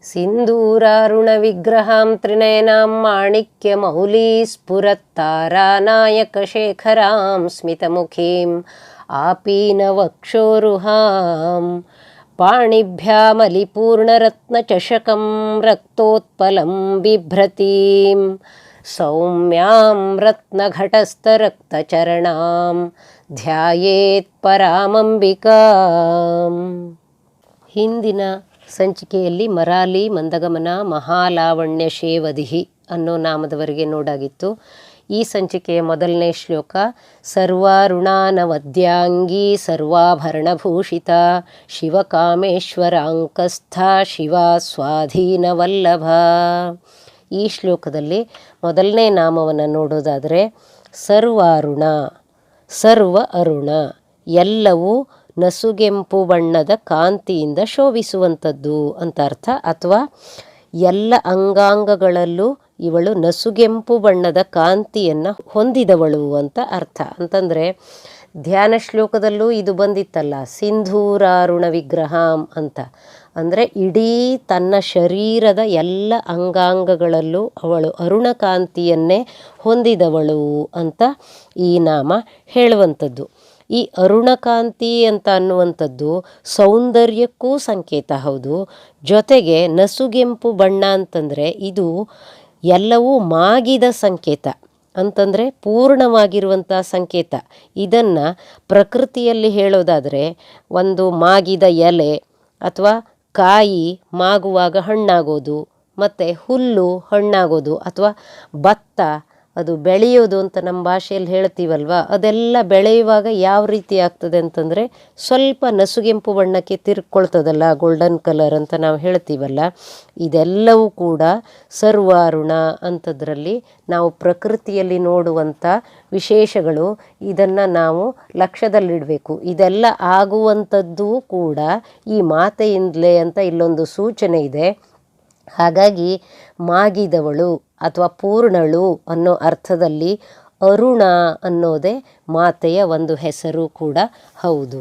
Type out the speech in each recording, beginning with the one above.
ಸಿಂಧೂರಾರುಣವಿಗ್ರಹಾಂ ತ್ರಿನಯನಾಂ ಮಾಣಿಕ್ಯಮೌಲೀಸ್ಫುರತ್ತಾರಾನಾಯಕಶೇಖರಾಂ ಸ್ಮಿತಮುಖೀಂ ಆಪೀನವಕ್ಷೋರುಹಾಂ ಪಾಣಿಭ್ಯಾಮಲಿಪೂರ್ಣರತ್ನಚಷಕಂ ರಕ್ತೋತ್ಪಲಂ ಬಿಭ್ರತೀಂ ಸೌಮ್ಯಾಂ ರತ್ನಘಟಸ್ಥರಕ್ತಚರಣಾಂ ಧ್ಯಾಯೇತ್ ಪರಾಮಂಬಿಕಾಂ. ಹಿಂದಿನ ಸಂಚಿಕೆಯಲ್ಲಿ ಮರಾಲಿ ಮಂದಗಮನ ಮಹಾಲಾವಣ್ಯ ಶೇವದಿಹಿ ಅನ್ನೋ ನಾಮದವರೆಗೆ ನೋಡಾಗಿತ್ತು. ಈ ಸಂಚಿಕೆಯ ಮೊದಲನೇ ಶ್ಲೋಕ ಸರ್ವಾರುಣಾನವದ್ಯಾಂಗಿ ಸರ್ವಾಭರಣಭೂಷಿತ ಶಿವಕಾಮೇಶ್ವರಾಂಕಸ್ಥ ಶಿವ ಸ್ವಾಧೀನವಲ್ಲಭ. ಈ ಶ್ಲೋಕದಲ್ಲಿ ಮೊದಲನೇ ನಾಮವನ್ನು ನೋಡೋದಾದರೆ ಸರ್ವಾರುಣ, ಸರ್ವ ಅರುಣ, ಎಲ್ಲವೂ ನಸುಗೆಂಪು ಬಣ್ಣದ ಕಾಂತಿಯಿಂದ ಶೋಭಿಸುವಂಥದ್ದು ಅಂತ ಅರ್ಥ. ಅಥವಾ ಎಲ್ಲ ಅಂಗಾಂಗಗಳಲ್ಲೂ ಇವಳು ನಸುಗೆಂಪು ಬಣ್ಣದ ಕಾಂತಿಯನ್ನು ಹೊಂದಿದವಳು ಅಂತ ಅರ್ಥ. ಅಂತಂದರೆ ಧ್ಯಾನ ಶ್ಲೋಕದಲ್ಲೂ ಇದು ಬಂದಿತ್ತಲ್ಲ, ಸಿಂಧೂರಾರುಣ ವಿಗ್ರಹಾಂ ಅಂತ. ಅಂದರೆ ಇಡೀ ತನ್ನ ಶರೀರದ ಎಲ್ಲ ಅಂಗಾಂಗಗಳಲ್ಲೂ ಅವಳು ಅರುಣಕಾಂತಿಯನ್ನೇ ಹೊಂದಿದವಳು ಅಂತ ಈ ನಾಮ ಹೇಳುವಂಥದ್ದು. ಈ ಅರುಣಕಾಂತಿ ಅಂತ ಅನ್ನುವಂಥದ್ದು ಸೌಂದರ್ಯಕ್ಕೂ ಸಂಕೇತ ಹೌದು. ಜೊತೆಗೆ ನಸುಗೆಂಪು ಬಣ್ಣ ಅಂತಂದರೆ ಇದು ಎಲ್ಲವೂ ಮಾಗಿದ ಸಂಕೇತ, ಅಂತಂದರೆ ಪೂರ್ಣವಾಗಿರುವಂಥ ಸಂಕೇತ. ಇದನ್ನು ಪ್ರಕೃತಿಯಲ್ಲಿ ಹೇಳೋದಾದರೆ ಒಂದು ಮಾಗಿದ ಎಲೆ ಅಥವಾ ಕಾಯಿ ಮಾಗುವಾಗ ಹಣ್ಣಾಗೋದು, ಮತ್ತು ಹುಲ್ಲು ಹಣ್ಣಾಗೋದು, ಅಥವಾ ಭತ್ತ ಅದು ಬೆಳೆಯೋದು ಅಂತ ನಮ್ಮ ಭಾಷೆಯಲ್ಲಿ ಹೇಳ್ತೀವಲ್ವ, ಅದೆಲ್ಲ ಬೆಳೆಯುವಾಗ ಯಾವ ರೀತಿ ಆಗ್ತದೆ ಅಂತಂದರೆ ಸ್ವಲ್ಪ ನಸುಗೆಂಪು ಬಣ್ಣಕ್ಕೆ ತಿರ್ಕೊಳ್ತದಲ್ಲ, ಗೋಲ್ಡನ್ ಕಲರ್ ಅಂತ ನಾವು ಹೇಳ್ತೀವಲ್ಲ. ಇದೆಲ್ಲವೂ ಕೂಡ ಸರ್ವಾರುಣ ಅಂಥದ್ರಲ್ಲಿ ನಾವು ಪ್ರಕೃತಿಯಲ್ಲಿ ನೋಡುವಂಥ ವಿಶೇಷಗಳು. ಇದನ್ನು ನಾವು ಲಕ್ಷ್ಯದಲ್ಲಿಡಬೇಕು. ಇದೆಲ್ಲ ಆಗುವಂಥದ್ದು ಕೂಡ ಈ ಮಾತೆಯಿಂದಲೇ ಅಂತ ಇಲ್ಲೊಂದು ಸೂಚನೆ ಇದೆ. ಹಾಗಾಗಿ ಮಾಗಿದವಳು ಅಥವಾ ಪೂರ್ಣಳು ಅನ್ನೋ ಅರ್ಥದಲ್ಲಿ ಅರುಣ ಅನ್ನೋದೇ ಮಾತೆಯ ಒಂದು ಹೆಸರು ಕೂಡ ಹೌದು.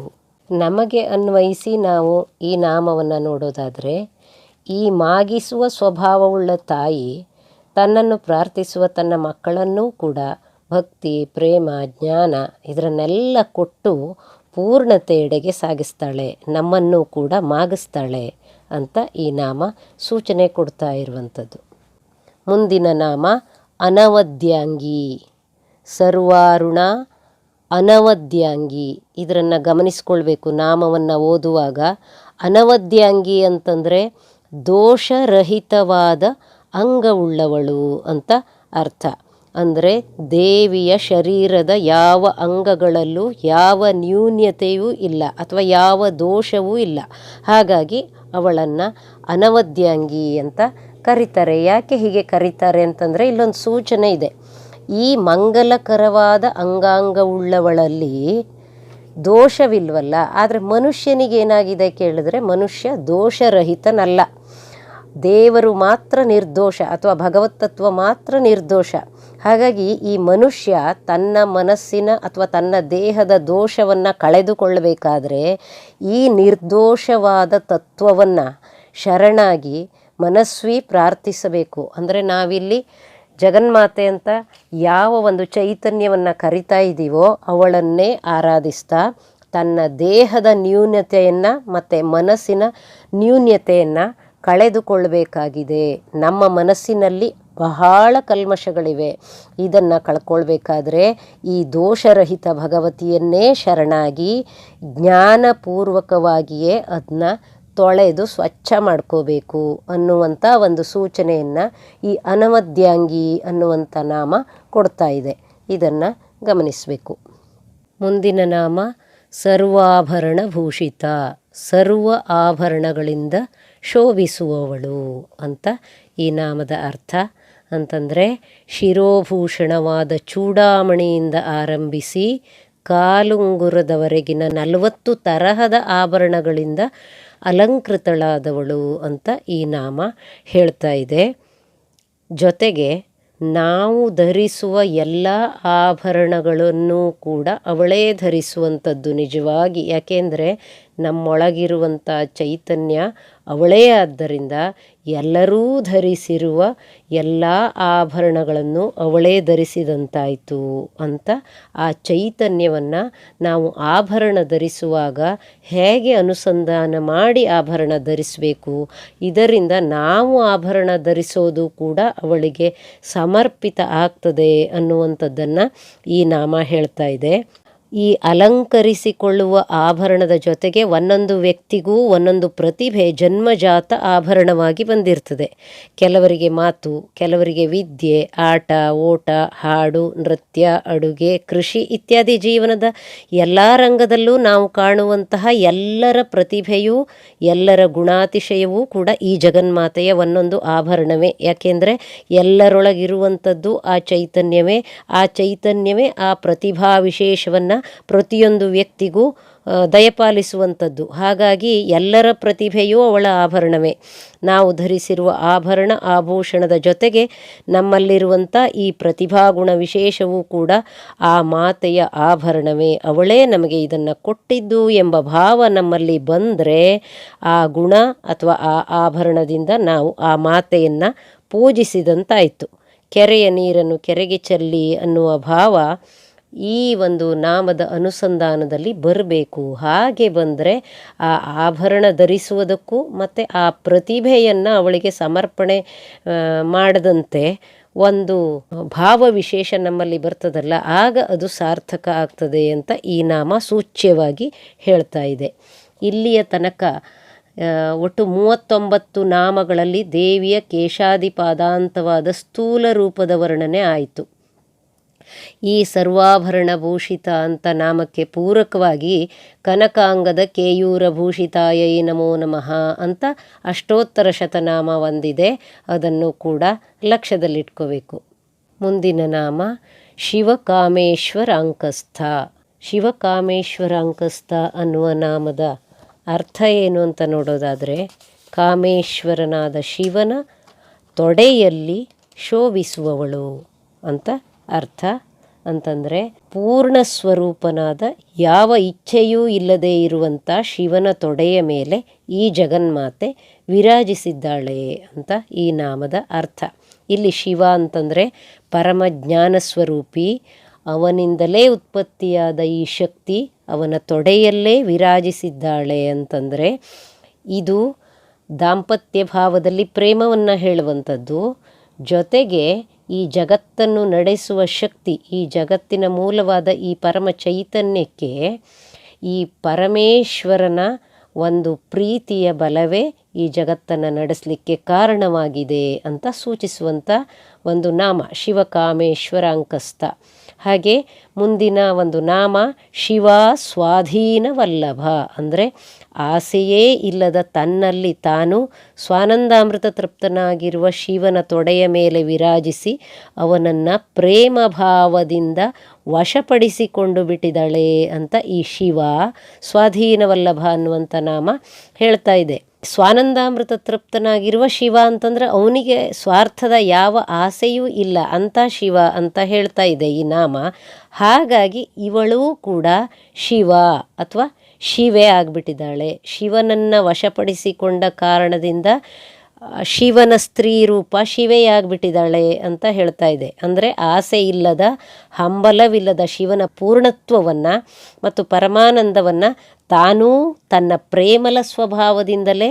ನಮಗೆ ಅನ್ವಯಿಸಿ ನಾವು ಈ ನಾಮವನ್ನು ನೋಡೋದಾದರೆ, ಈ ಮಾಗಿಸುವ ಸ್ವಭಾವವುಳ್ಳ ತಾಯಿ ತನ್ನನ್ನು ಪ್ರಾರ್ಥಿಸುವ ತನ್ನ ಮಕ್ಕಳನ್ನೂ ಕೂಡ ಭಕ್ತಿ, ಪ್ರೇಮ, ಜ್ಞಾನ ಇದರನ್ನೆಲ್ಲ ಕೊಟ್ಟು ಪೂರ್ಣತೆಯೆಡೆಗೆ ಸಾಗಿಸ್ತಾಳೆ, ನಮ್ಮನ್ನು ಕೂಡ ಮಾಗಿಸ್ತಾಳೆ ಅಂತ ಈ ನಾಮ ಸೂಚನೆ ಕೊಡ್ತಾ ಇರುವಂಥದ್ದು. ಮುಂದಿನ ನಾಮ ಅನವದ್ಯಾಂಗಿ. ಸರ್ವಾರುಣ ಅನವದ್ಯಾಂಗಿ, ಇದನ್ನು ಗಮನಿಸ್ಕೊಳ್ಬೇಕು ನಾಮವನ್ನು ಓದುವಾಗ. ಅನವದ್ಯಾಂಗಿ ಅಂತಂದರೆ ದೋಷರಹಿತವಾದ ಅಂಗವುಳ್ಳವಳು ಅಂತ ಅರ್ಥ. ಅಂದರೆ ದೇವಿಯ ಶರೀರದ ಯಾವ ಅಂಗಗಳಲ್ಲೂ ಯಾವ ನ್ಯೂನ್ಯತೆಯೂ ಇಲ್ಲ ಅಥವಾ ಯಾವ ದೋಷವೂ ಇಲ್ಲ. ಹಾಗಾಗಿ ಅವಳನ್ನು ಅನವದ್ಯಾಂಗಿ ಅಂತ ಕರೀತಾರೆ. ಯಾಕೆ ಹೀಗೆ ಕರೀತಾರೆ ಅಂತಂದರೆ ಇಲ್ಲೊಂದು ಸೂಚನೆ ಇದೆ. ಈ ಮಂಗಲಕರವಾದ ಅಂಗಾಂಗವುಳ್ಳವಳಲ್ಲಿ ದೋಷವಿಲ್ವಲ್ಲ. ಆದರೆ ಮನುಷ್ಯನಿಗೇನಾಗಿದೆ ಕೇಳಿದ್ರೆ ಮನುಷ್ಯ ದೋಷರಹಿತನಲ್ಲ. ದೇವರು ಮಾತ್ರ ನಿರ್ದೋಷ ಅಥವಾ ಭಗವತ್ತತ್ವ ಮಾತ್ರ ನಿರ್ದೋಷ. ಹಾಗಾಗಿ ಈ ಮನುಷ್ಯ ತನ್ನ ಮನಸ್ಸಿನ ಅಥವಾ ತನ್ನ ದೇಹದ ದೋಷವನ್ನು ಕಳೆದುಕೊಳ್ಳಬೇಕಾದ್ರೆ ಈ ನಿರ್ದೋಷವಾದ ತತ್ವವನ್ನು ಶರಣಾಗಿ ಮನಸ್ವಿ ಪ್ರಾರ್ಥಿಸಬೇಕು. ಅಂದರೆ ನಾವಿಲ್ಲಿ ಜಗನ್ಮಾತೆ ಅಂತ ಯಾವ ಒಂದು ಚೈತನ್ಯವನ್ನು ಕರಿತಾ ಇದ್ದೀವೋ ಅವಳನ್ನೇ ಆರಾಧಿಸ್ತಾ ತನ್ನ ದೇಹದ ನ್ಯೂನತೆಯನ್ನು ಮತ್ತು ಮನಸ್ಸಿನ ನ್ಯೂನ್ಯತೆಯನ್ನು ಕಳೆದುಕೊಳ್ಳಬೇಕಾಗಿದೆ. ನಮ್ಮ ಮನಸ್ಸಿನಲ್ಲಿ ಬಹಳ ಕಲ್ಮಶಗಳಿವೆ. ಇದನ್ನು ಕಳ್ಕೊಳ್ಬೇಕಾದ್ರೆ ಈ ದೋಷರಹಿತ ಭಗವತಿಯನ್ನೇ ಶರಣಾಗಿ ಜ್ಞಾನಪೂರ್ವಕವಾಗಿಯೇ ಅದನ್ನ ತೊಳೆದು ಸ್ವಚ್ಛ ಮಾಡ್ಕೋಬೇಕು ಅನ್ನುವಂಥ ಒಂದು ಸೂಚನೆಯನ್ನು ಈ ಅನವದ್ಯಾಂಗಿ ಅನ್ನುವಂಥ ನಾಮ ಕೊಡ್ತಾ ಇದೆ. ಇದನ್ನು ಗಮನಿಸಬೇಕು. ಮುಂದಿನ ನಾಮ ಸರ್ವಾಭರಣ ಭೂಷಿತ, ಸರ್ವ ಆಭರಣಗಳಿಂದ ಶೋಭಿಸುವವಳು ಅಂತ ಈ ನಾಮದ ಅರ್ಥ. ಅಂತಂದರೆ ಶಿರೋಭೂಷಣವಾದ ಚೂಡಾಮಣಿಯಿಂದ ಆರಂಭಿಸಿ ಕಾಲುಂಗುರದವರೆಗಿನ 40 ತರಹದ ಆಭರಣಗಳಿಂದ ಅಲಂಕೃತಳಾದವಳು ಅಂತ ಈ ನಾಮ ಹೇಳ್ತಾ ಇದೆ. ಜೊತೆಗೆ ನಾವು ಧರಿಸುವ ಎಲ್ಲ ಆಭರಣಗಳನ್ನು ಕೂಡ ಅವಳೇ ಧರಿಸುವಂಥದ್ದು ನಿಜವಾಗಿ. ಯಾಕೆಂದರೆ ನಮ್ಮೊಳಗಿರುವಂಥ ಚೈತನ್ಯ ಅವಳೇ. ಆದ್ದರಿಂದ ಎಲ್ಲರೂ ಧರಿಸಿರುವ ಎಲ್ಲ ಆಭರಣಗಳನ್ನು ಅವಳೇ ಧರಿಸಿದಂತಾಯಿತು ಅಂತ ಆ ಚೈತನ್ಯವನ್ನು ನಾವು ಆಭರಣ ಧರಿಸುವಾಗ ಹೇಗೆ ಅನುಸಂಧಾನ ಮಾಡಿ ಆಭರಣ ಧರಿಸಬೇಕು, ಇದರಿಂದ ನಾವು ಆಭರಣ ಧರಿಸೋದು ಕೂಡ ಅವಳಿಗೆ ಸಮರ್ಪಿತ ಆಗ್ತದೆ ಅನ್ನುವಂಥದ್ದನ್ನು ಈ ನಾಮ ಹೇಳ್ತಾ ಇದೆ. ಈ ಅಲಂಕರಿಸಿಕೊಳ್ಳುವ ಆಭರಣದ ಜೊತೆಗೆ ಒಂದೊಂದು ವ್ಯಕ್ತಿಗೂ ಒಂದೊಂದು ಪ್ರತಿಭೆ ಜನ್ಮಜಾತ ಆಭರಣವಾಗಿ ಬಂದಿರ್ತದೆ. ಕೆಲವರಿಗೆ ಮಾತು, ಕೆಲವರಿಗೆ ವಿದ್ಯೆ, ಆಟ, ಓಟ, ಹಾಡು, ನೃತ್ಯ, ಅಡುಗೆ, ಕೃಷಿ ಇತ್ಯಾದಿ ಜೀವನದ ಎಲ್ಲ ರಂಗದಲ್ಲೂ ನಾವು ಕಾಣುವಂತಹ ಎಲ್ಲರ ಪ್ರತಿಭೆಯೂ ಎಲ್ಲರ ಗುಣಾತಿಶಯವೂ ಕೂಡ ಈ ಜಗನ್ಮಾತೆಯ ಒಂದೊಂದು ಆಭರಣವೇ. ಯಾಕೆಂದರೆ ಎಲ್ಲರೊಳಗಿರುವಂಥದ್ದು ಆ ಚೈತನ್ಯವೇ. ಆ ಚೈತನ್ಯವೇ ಆ ಪ್ರತಿಭಾ ವಿಶೇಷವನ್ನು ಪ್ರತಿಯೊಂದು ವ್ಯಕ್ತಿಗೂ ದಯಪಾಲಿಸುವಂಥದ್ದು. ಹಾಗಾಗಿ ಎಲ್ಲರ ಪ್ರತಿಭೆಯೂ ಅವಳ ಆಭರಣವೇ. ನಾವು ಧರಿಸಿರುವ ಆಭರಣ ಆಭೂಷಣದ ಜೊತೆಗೆ ನಮ್ಮಲ್ಲಿರುವಂಥ ಈ ಪ್ರತಿಭಾಗುಣ ವಿಶೇಷವೂ ಕೂಡ ಆ ಮಾತೆಯ ಆಭರಣವೇ. ಅವಳೇ ನಮಗೆ ಇದನ್ನು ಕೊಟ್ಟಿದ್ದು ಎಂಬ ಭಾವ ನಮ್ಮಲ್ಲಿ ಬಂದರೆ ಆ ಗುಣ ಅಥವಾ ಆ ಆಭರಣದಿಂದ ನಾವು ಆ ಮಾತೆಯನ್ನು ಪೂಜಿಸಿದಂತಾಯಿತು. ಕೆರೆಯ ನೀರನ್ನು ಕೆರೆಗೆ ಚೆಲ್ಲಿ ಅನ್ನುವ ಭಾವ ಈ ಒಂದು ನಾಮದ ಅನುಸಂಧಾನದಲ್ಲಿ ಬರಬೇಕು. ಹಾಗೆ ಬಂದರೆ ಆ ಆಭರಣ ಧರಿಸುವುದಕ್ಕೂ ಮತ್ತು ಆ ಪ್ರತಿಭೆಯನ್ನು ಅವಳಿಗೆ ಸಮರ್ಪಣೆ ಮಾಡದಂತೆ ಒಂದು ಭಾವ ವಿಶೇಷ ನಮ್ಮಲ್ಲಿ ಬರ್ತದಲ್ಲ, ಆಗ ಅದು ಸಾರ್ಥಕ ಆಗ್ತದೆ ಅಂತ ಈ ನಾಮ ಸೂಚ್ಯವಾಗಿ ಹೇಳ್ತಾ ಇದೆ. ಇಲ್ಲಿಯ ತನಕ ಒಟ್ಟು 39 ನಾಮಗಳಲ್ಲಿ ದೇವಿಯ ಕೇಶಾದಿಪಾದಾಂತವಾದ ಸ್ಥೂಲ ರೂಪದ ವರ್ಣನೆ ಆಯಿತು. ಈ ಸರ್ವಾಭರಣ ಭೂಷಿತ ಅಂತ ನಾಮಕ್ಕೆ ಪೂರಕವಾಗಿ ಕನಕಾಂಗದ ಕೇಯೂರ ಭೂಷಿತಾಯೈ ನಮೋ ನಮಃ ಅಂತ ಅಷ್ಟೋತ್ತರ ಶತನಾಮ ಒಂದಿದೆ. ಅದನ್ನು ಕೂಡ ಲಕ್ಷ್ಯದಲ್ಲಿಟ್ಕೋಬೇಕು. ಮುಂದಿನ ನಾಮ ಶಿವಕಾಮೇಶ್ವರಾಂಕಸ್ಥ. ಶಿವಕಾಮೇಶ್ವರಾಂಕಸ್ಥ ಅನ್ನುವ ನಾಮದ ಅರ್ಥ ಏನು ಅಂತ ನೋಡೋದಾದರೆ, ಕಾಮೇಶ್ವರನಾದ ಶಿವನ ತೊಡೆಯಲ್ಲಿ ಶೋಭಿಸುವವಳು ಅಂತ ಅರ್ಥ. ಅಂತಂದರೆ ಪೂರ್ಣ ಸ್ವರೂಪನಾದ ಯಾವ ಇಚ್ಛೆಯೂ ಇಲ್ಲದೆ ಇರುವಂಥ ಶಿವನ ತೊಡೆಯ ಮೇಲೆ ಈ ಜಗನ್ಮಾತೆ ವಿರಾಜಿಸಿದ್ದಾಳೆ ಅಂತ ಈ ನಾಮದ ಅರ್ಥ. ಇಲ್ಲಿ ಶಿವ ಅಂತಂದರೆ ಪರಮಜ್ಞಾನ ಸ್ವರೂಪಿ, ಅವನಿಂದಲೇ ಉತ್ಪತ್ತಿಯಾದ ಈ ಶಕ್ತಿ ಅವನ ತೊಡೆಯಲ್ಲೇ ವಿರಾಜಿಸಿದ್ದಾಳೆ ಅಂತಂದರೆ ಇದು ದಾಂಪತ್ಯ ಭಾವದಲ್ಲಿ ಪ್ರೇಮವನ್ನು ಹೇಳುವಂಥದ್ದು. ಜೊತೆಗೆ ಈ ಜಗತ್ತನ್ನು ನಡೆಸುವ ಶಕ್ತಿ, ಈ ಜಗತ್ತಿನ ಮೂಲವಾದ ಈ ಪರಮ ಚೈತನ್ಯಕ್ಕೆ ಈ ಪರಮೇಶ್ವರನ ಒಂದು ಪ್ರೀತಿಯ ಬಲವೇ ಈ ಜಗತ್ತನ್ನು ನಡೆಸಲಿಕ್ಕೆ ಕಾರಣವಾಗಿದೆ ಅಂತ ಸೂಚಿಸುವಂಥ ಒಂದು ನಾಮ ಶಿವಕಾಮೇಶ್ವರಾಂಕಸ್ಥ. ಹಾಗೆ ಮುಂದಿನ ಒಂದು ನಾಮ ಶಿವ ಸ್ವಾಧೀನ ವಲ್ಲಭ. ಅಂದರೆ ಆಸೆಯೇ ಇಲ್ಲದ ತನ್ನಲ್ಲಿ ತಾನು ಸ್ವಾನಂದಾಮೃತ ತೃಪ್ತನಾಗಿರುವ ಶಿವನ ತೊಡೆಯ ಮೇಲೆ ವಿರಾಜಿಸಿ ಅವನನ್ನು ಪ್ರೇಮ ಭಾವದಿಂದ ವಶಪಡಿಸಿಕೊಂಡು ಬಿಟ್ಟಿದ್ದಾಳೆ ಅಂತ ಈ ಶಿವ ಸ್ವಾಧೀನ ವಲ್ಲಭ ಅನ್ನುವಂಥ ನಾಮ ಹೇಳ್ತಾ ಇದೆ. ಸ್ವಾನಂದಾಮೃತ ತೃಪ್ತನಾಗಿರುವ ಶಿವ ಅಂತಂದ್ರೆ ಅವನಿಗೆ ಸ್ವಾರ್ಥದ ಯಾವ ಆಸೆಯೂ ಇಲ್ಲ ಅಂತ ಶಿವ ಅಂತ ಹೇಳ್ತಾ ಇದೆ ಈ ನಾಮ. ಹಾಗಾಗಿ ಇವಳೂ ಕೂಡ ಶಿವ ಅಥವಾ ಶಿವೆ ಆಗಿಬಿಟ್ಟಿದ್ದಾಳೆ. ಶಿವನನ್ನು ವಶಪಡಿಸಿಕೊಂಡ ಕಾರಣದಿಂದ ಶಿವನ ಸ್ತ್ರೀ ರೂಪ ಶಿವೆಯಾಗಿಬಿಟ್ಟಿದ್ದಾಳೆ ಅಂತ ಹೇಳ್ತಾ ಇದೆ. ಅಂದರೆ ಆಸೆ ಇಲ್ಲದ, ಹಂಬಲವಿಲ್ಲದ ಶಿವನ ಪೂರ್ಣತ್ವವನ್ನು ಮತ್ತು ಪರಮಾನಂದವನ್ನು ತಾನೂ ತನ್ನ ಪ್ರೇಮಲ ಸ್ವಭಾವದಿಂದಲೇ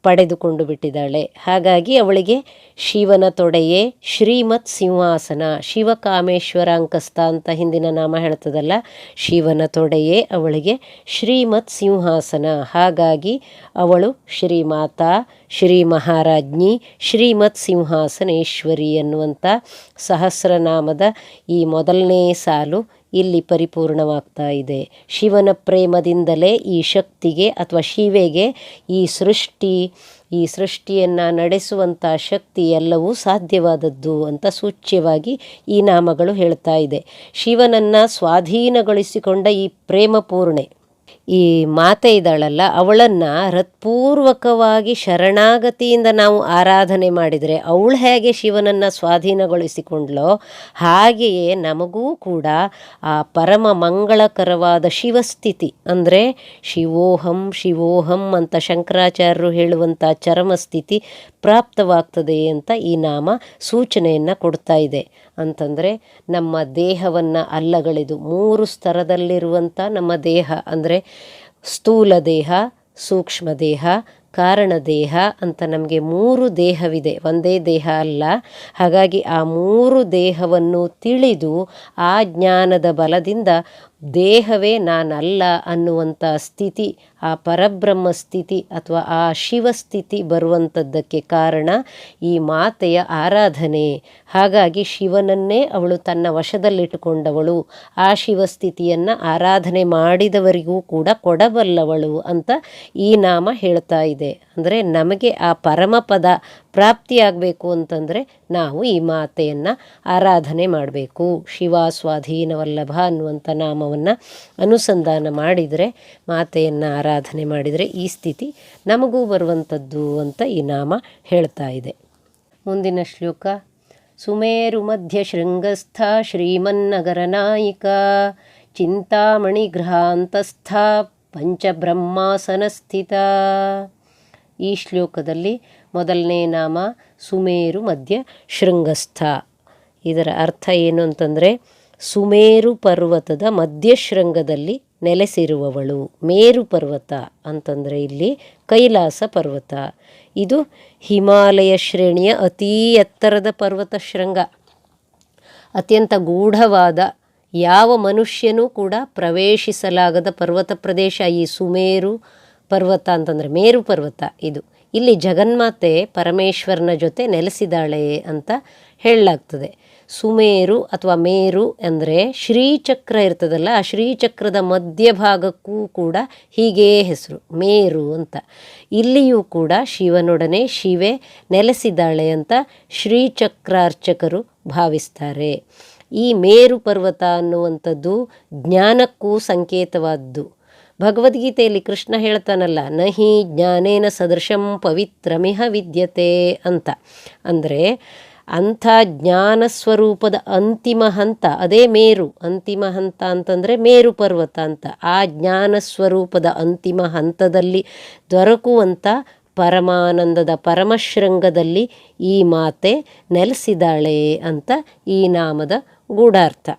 ಪಡೆದುಕೊಂಡು ಬಿಟ್ಟಿದ್ದಾಳೆ. ಹಾಗಾಗಿ ಅವಳಿಗೆ ಶಿವನ ತೊಡೆಯೇ ಶ್ರೀಮತ್ ಸಿಂಹಾಸನ. ಶಿವಕಾಮೇಶ್ವರಾಂಕಸ್ಥ ಅಂತ ಹಿಂದಿನ ನಾಮ ಹೇಳ್ತದಲ್ಲ, ಶಿವನ ತೊಡೆಯೇ ಅವಳಿಗೆ ಶ್ರೀಮತ್ ಸಿಂಹಾಸನ. ಹಾಗಾಗಿ ಅವಳು ಶ್ರೀಮಾತಾ, ಶ್ರೀ ಮಹಾರಾಜ್ಞಿ, ಶ್ರೀಮತ್ ಸಿಂಹಾಸನೇಶ್ವರಿ ಅನ್ನುವಂಥ ಸಹಸ್ರನಾಮದ ಈ ಮೊದಲನೇ ಸಾಲು ಇಲ್ಲಿ ಪರಿಪೂರ್ಣವಾಗ್ತಾ ಇದೆ. ಶಿವನ ಪ್ರೇಮದಿಂದಲೇ ಈ ಶಕ್ತಿಗೆ ಅಥವಾ ಶಿವೆಗೆ ಈ ಸೃಷ್ಟಿಯನ್ನು ನಡೆಸುವಂಥ ಶಕ್ತಿ ಎಲ್ಲವೂ ಸಾಧ್ಯವಾದದ್ದು ಅಂತ ಸೂಚ್ಯವಾಗಿ ಈ ನಾಮಗಳು ಹೇಳ್ತಾ ಇದೆ. ಶಿವನನ್ನು ಸ್ವಾಧೀನಗೊಳಿಸಿಕೊಂಡ ಈ ಪ್ರೇಮಪೂರ್ಣೆ, ಈ ಮಾತೆ ಇದ್ದಾಳಲ್ಲ ಅವಳನ್ನು ಹೃತ್ಪೂರ್ವಕವಾಗಿ ಶರಣಾಗತಿಯಿಂದ ನಾವು ಆರಾಧನೆ ಮಾಡಿದರೆ ಅವಳು ಹೇಗೆ ಶಿವನನ್ನು ಸ್ವಾಧೀನಗೊಳಿಸಿಕೊಂಡ್ಲೋ ಹಾಗೆಯೇ ನಮಗೂ ಕೂಡ ಆ ಪರಮ ಮಂಗಳಕರವಾದ ಶಿವಸ್ಥಿತಿ ಅಂದರೆ ಶಿವೋಹಂ ಶಿವೋಹಂ ಅಂತ ಶಂಕರಾಚಾರ್ಯರು ಹೇಳುವಂಥ ಚರಮಸ್ಥಿತಿ ಪ್ರಾಪ್ತವಾಗ್ತದೆ ಅಂತ ಈ ನಾಮ ಸೂಚನೆಯನ್ನು ಕೊಡ್ತಾ ಇದೆ. ಅಂತಂದರೆ ನಮ್ಮ ದೇಹವನ್ನು ಅಲ್ಲಗಳೆದು 3 ಸ್ತರದಲ್ಲಿರುವಂಥ ನಮ್ಮ ದೇಹ ಅಂದರೆ ಸ್ಥೂಲ ದೇಹ, ಸೂಕ್ಷ್ಮ ದೇಹ, ಕಾರಣ ದೇಹ ಅಂತ ನಮಗೆ 3 ದೇಹವಿದೆ, ಒಂದೇ ದೇಹ ಅಲ್ಲ. ಹಾಗಾಗಿ ಆ 3 ದೇಹವನ್ನು ತಿಳಿದು ಆ ಜ್ಞಾನದ ಬಲದಿಂದ ದೇಹವೇ ನಾನಲ್ಲ ಅನ್ನುವಂಥ ಸ್ಥಿತಿ, ಆ ಪರಬ್ರಹ್ಮ ಸ್ಥಿತಿ ಅಥವಾ ಆ ಶಿವಸ್ಥಿತಿ ಬರುವಂಥದ್ದಕ್ಕೆ ಕಾರಣ ಈ ಮಾತೆಯ ಆರಾಧನೆ. ಹಾಗಾಗಿ ಶಿವನನ್ನೇ ಅವಳು ತನ್ನ ವಶದಲ್ಲಿಟ್ಟುಕೊಂಡವಳು, ಆ ಶಿವಸ್ಥಿತಿಯನ್ನು ಆರಾಧನೆ ಮಾಡಿದವರಿಗೂ ಕೂಡ ಕೊಡಬಲ್ಲವಳು ಅಂತ ಈ ನಾಮ ಹೇಳ್ತಾ ಇದೆ. ಅಂದರೆ ನಮಗೆ ಆ ಪರಮಪದ ಪ್ರಾಪ್ತಿಯಾಗಬೇಕು ಅಂತಂದರೆ ನಾವು ಈ ಮಾತೆಯನ್ನು ಆರಾಧನೆ ಮಾಡಬೇಕು. ಶಿವ ಸ್ವಾಧೀನವಲ್ಲಭ ಅನ್ನುವಂಥ ನಾಮವನ್ನು ಅನುಸಂಧಾನ ಮಾಡಿದರೆ, ಮಾತೆಯನ್ನು ಆರಾಧನೆ ಮಾಡಿದರೆ ಈ ಸ್ಥಿತಿ ನಮಗೂ ಬರುವಂಥದ್ದು ಅಂತ ಈ ನಾಮ ಹೇಳ್ತಾ ಇದೆ. ಮುಂದಿನ ಶ್ಲೋಕ. ಸುಮೇರು ಮಧ್ಯ ಶೃಂಗಸ್ಥ ಶ್ರೀಮನ್ನಗರ ನಾಯಿಕ ಚಿಂತಾಮಣಿ ಗೃಹಾಂತಸ್ಥ ಪಂಚಬ್ರಹ್ಮಾಸನ ಸ್ಥಿತ. ಈ ಶ್ಲೋಕದಲ್ಲಿ ಮೊದಲನೇ ನಾಮ ಸುಮೇರು ಮಧ್ಯ ಶೃಂಗಸ್ಥ. ಇದರ ಅರ್ಥ ಏನು ಅಂತಂದರೆ ಸುಮೇರು ಪರ್ವತದ ಮಧ್ಯಶೃಂಗದಲ್ಲಿ ನೆಲೆಸಿರುವವಳು. ಮೇರು ಪರ್ವತ ಅಂತಂದರೆ ಇಲ್ಲಿ ಕೈಲಾಸ ಪರ್ವತ. ಇದು ಹಿಮಾಲಯ ಶ್ರೇಣಿಯ ಅತೀ ಎತ್ತರದ ಪರ್ವತ ಶೃಂಗ. ಅತ್ಯಂತ ಗೂಢವಾದ, ಯಾವ ಮನುಷ್ಯನೂ ಕೂಡ ಪ್ರವೇಶಿಸಲಾಗದ ಪರ್ವತ ಪ್ರದೇಶ ಈ ಸುಮೇರು ಪರ್ವತ ಅಂತಂದರೆ ಮೇರು ಪರ್ವತ. ಇದು ಇಲ್ಲಿ ಜಗನ್ಮಾತೆ ಪರಮೇಶ್ವರನ ಜೊತೆ ನೆಲೆಸಿದಾಳೆ ಅಂತ ಹೇಳಲಾಗ್ತದೆ. ಸುಮೇರು ಅಥವಾ ಮೇರು ಅಂದರೆ ಶ್ರೀಚಕ್ರ ಇರ್ತದಲ್ಲ, ಆ ಶ್ರೀಚಕ್ರದ ಮಧ್ಯಭಾಗಕ್ಕೂ ಕೂಡ ಹೀಗೇ ಹೆಸರು ಮೇರು ಅಂತ. ಇಲ್ಲಿಯೂ ಕೂಡ ಶಿವನೊಡನೆ ಶಿವೆ ನೆಲೆಸಿದ್ದಾಳೆ ಅಂತ ಶ್ರೀಚಕ್ರಾರ್ಚಕರು ಭಾವಿಸ್ತಾರೆ. ಈ ಮೇರು ಪರ್ವತ ಅನ್ನುವಂಥದ್ದು ಜ್ಞಾನಕ್ಕೂ ಸಂಕೇತವಾದ್ದು. ಭಗವದ್ಗೀತೆಯಲ್ಲಿ ಕೃಷ್ಣ ಹೇಳ್ತಾನಲ್ಲ, ನಹಿ ಜ್ಞಾನೇನ ಸದೃಶಂ ಪವಿತ್ರಮಿಹ ವಿದ್ಯತೆ ಅಂತ. ಅಂದರೆ ಅಂಥ ಜ್ಞಾನ ಸ್ವರೂಪದ ಅಂತಿಮ ಹಂತ ಅದೇ ಮೇರು. ಅಂತಿಮ ಹಂತ ಅಂತಂದರೆ ಮೇರು ಪರ್ವತ ಅಂತ. ಆ ಜ್ಞಾನ ಸ್ವರೂಪದ ಅಂತಿಮ ಹಂತದಲ್ಲಿ ದೊರಕುವಂಥ ಪರಮಾನಂದದ ಪರಮಶೃಂಗದಲ್ಲಿ ಈ ಮಾತೆ ನೆಲೆಸಿದಾಳೆ ಅಂತ ಈ ನಾಮದ ಗೂಢಾರ್ಥ.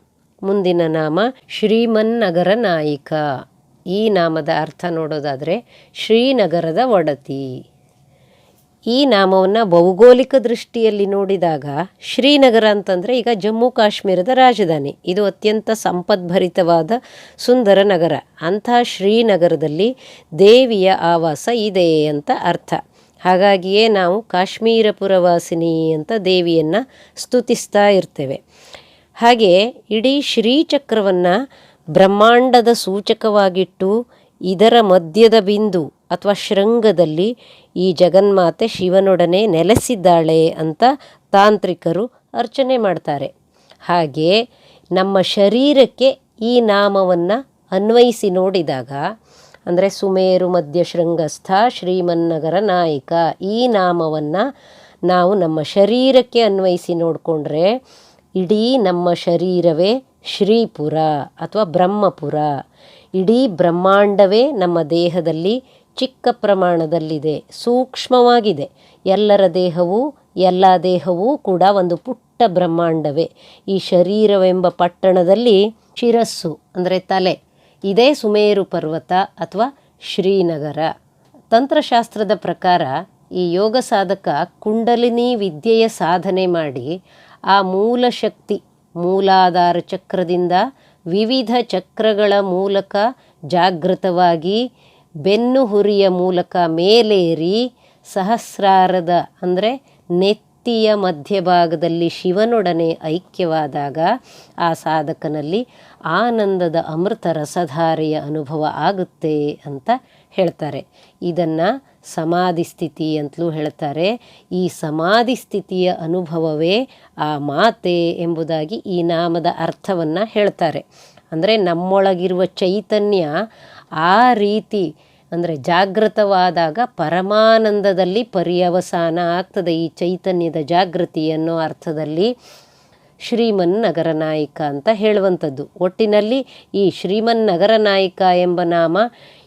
ಮುಂದಿನ ನಾಮ ಶ್ರೀಮನ್ನಗರ ನಾಯಿಕ. ಈ ನಾಮದ ಅರ್ಥ ನೋಡೋದಾದರೆ ಶ್ರೀನಗರದ ಒಡತಿ. ಈ ನಾಮವನ್ನು ಭೌಗೋಳಿಕ ದೃಷ್ಟಿಯಲ್ಲಿ ನೋಡಿದಾಗ ಶ್ರೀನಗರ ಅಂತಂದರೆ ಈಗ ಜಮ್ಮು ಕಾಶ್ಮೀರದ ರಾಜಧಾನಿ. ಇದು ಅತ್ಯಂತ ಸಂಪದ್ಭರಿತವಾದ ಸುಂದರ ನಗರ. ಅಂಥ ಶ್ರೀನಗರದಲ್ಲಿ ದೇವಿಯ ಆವಾಸ ಇದೆ ಅಂತ ಅರ್ಥ. ಹಾಗಾಗಿಯೇ ನಾವು ಕಾಶ್ಮೀರ ಪುರವಾಸಿನಿ ಅಂತ ದೇವಿಯನ್ನು ಸ್ತುತಿಸ್ತಾ ಇರ್ತೇವೆ. ಹಾಗೆ ಇಡೀ ಶ್ರೀಚಕ್ರವನ್ನು ಬ್ರಹ್ಮಾಂಡದ ಸೂಚಕವಾಗಿಟ್ಟು ಇದರ ಮಧ್ಯದ ಬಿಂದು ಅಥವಾ ಶೃಂಗದಲ್ಲಿ ಈ ಜಗನ್ಮಾತೆ ಶಿವನೊಡನೆ ನೆಲೆಸಿದ್ದಾಳೆ ಅಂತ ತಾಂತ್ರಿಕರು ಅರ್ಚನೆ ಮಾಡ್ತಾರೆ. ಹಾಗೆ ನಮ್ಮ ಶರೀರಕ್ಕೆ ಈ ನಾಮವನ್ನು ಅನ್ವಯಿಸಿ ನೋಡಿದಾಗ ಅಂದರೆ ಸುಮೇರು ಮಧ್ಯ ಶೃಂಗಸ್ಥ ಶ್ರೀಮನ್ನಗರ ನಾಯಿಕ, ಈ ನಾಮವನ್ನು ನಾವು ನಮ್ಮ ಶರೀರಕ್ಕೆ ಅನ್ವಯಿಸಿ ನೋಡಿಕೊಂಡ್ರೆ ಇಡೀ ನಮ್ಮ ಶರೀರವೇ ಶ್ರೀಪುರ ಅಥವಾ ಬ್ರಹ್ಮಪುರ. ಇಡೀ ಬ್ರಹ್ಮಾಂಡವೇ ನಮ್ಮ ದೇಹದಲ್ಲಿ ಚಿಕ್ಕ ಪ್ರಮಾಣದಲ್ಲಿದೆ, ಸೂಕ್ಷ್ಮವಾಗಿದೆ. ಎಲ್ಲರ ದೇಹವೂ ಎಲ್ಲ ದೇಹವೂ ಕೂಡ ಒಂದು ಪುಟ್ಟ ಬ್ರಹ್ಮಾಂಡವೇ. ಈ ಶರೀರವೆಂಬ ಪಟ್ಟಣದಲ್ಲಿ ಶಿರಸ್ಸು ಅಂದರೆ ತಲೆ, ಇದೇ ಸುಮೇರು ಪರ್ವತ ಅಥವಾ ಶ್ರೀನಗರ. ತಂತ್ರಶಾಸ್ತ್ರದ ಪ್ರಕಾರ ಈ ಯೋಗ ಸಾಧಕ ಕುಂಡಲಿನಿ ವಿದ್ಯೆಯ ಸಾಧನೆ ಮಾಡಿ ಆ ಮೂಲ ಶಕ್ತಿ ಮೂಲಾಧಾರ ಚಕ್ರದಿಂದ ವಿವಿಧ ಚಕ್ರಗಳ ಮೂಲಕ ಜಾಗೃತವಾಗಿ ಬೆನ್ನು ಹುರಿಯ ಮೂಲಕ ಮೇಲೇರಿ ಸಹಸ್ರಾರದ ಅಂದರೆ ನೆತ್ತಿಯ ಮಧ್ಯಭಾಗದಲ್ಲಿ ಶಿವನೊಡನೆ ಐಕ್ಯವಾದಾಗ ಆ ಸಾಧಕನಲ್ಲಿ ಆನಂದದ ಅಮೃತ ರಸಧಾರೆಯ ಅನುಭವ ಆಗುತ್ತೆ ಅಂತ ಹೇಳ್ತಾರೆ. ಇದನ್ನು ಸಮಾಧಿ ಸ್ಥಿತಿ ಅಂತಲೂ ಹೇಳ್ತಾರೆ. ಈ ಸಮಾಧಿ ಸ್ಥಿತಿಯ ಅನುಭವವೇ ಆ ಮಾತೆ ಎಂಬುದಾಗಿ ಈ ನಾಮದ ಅರ್ಥವನ್ನು ಹೇಳ್ತಾರೆ. ಅಂದರೆ ನಮ್ಮೊಳಗಿರುವ ಚೈತನ್ಯ ಆ ರೀತಿ ಅಂದರೆ ಜಾಗೃತವಾದಾಗ ಪರಮಾನಂದದಲ್ಲಿ ಪರ್ಯವಸಾನ ಆಗ್ತದೆ. ಈ ಚೈತನ್ಯದ ಜಾಗೃತಿ ಅನ್ನೋ ಅರ್ಥದಲ್ಲಿ ಶ್ರೀಮನ್ನಗರ ನಾಯಕ ಅಂತ ಹೇಳುವಂಥದ್ದು. ಒಟ್ಟಿನಲ್ಲಿ ಈ ಶ್ರೀಮನ್ನಗರ ನಾಯಕ ಎಂಬ ನಾಮ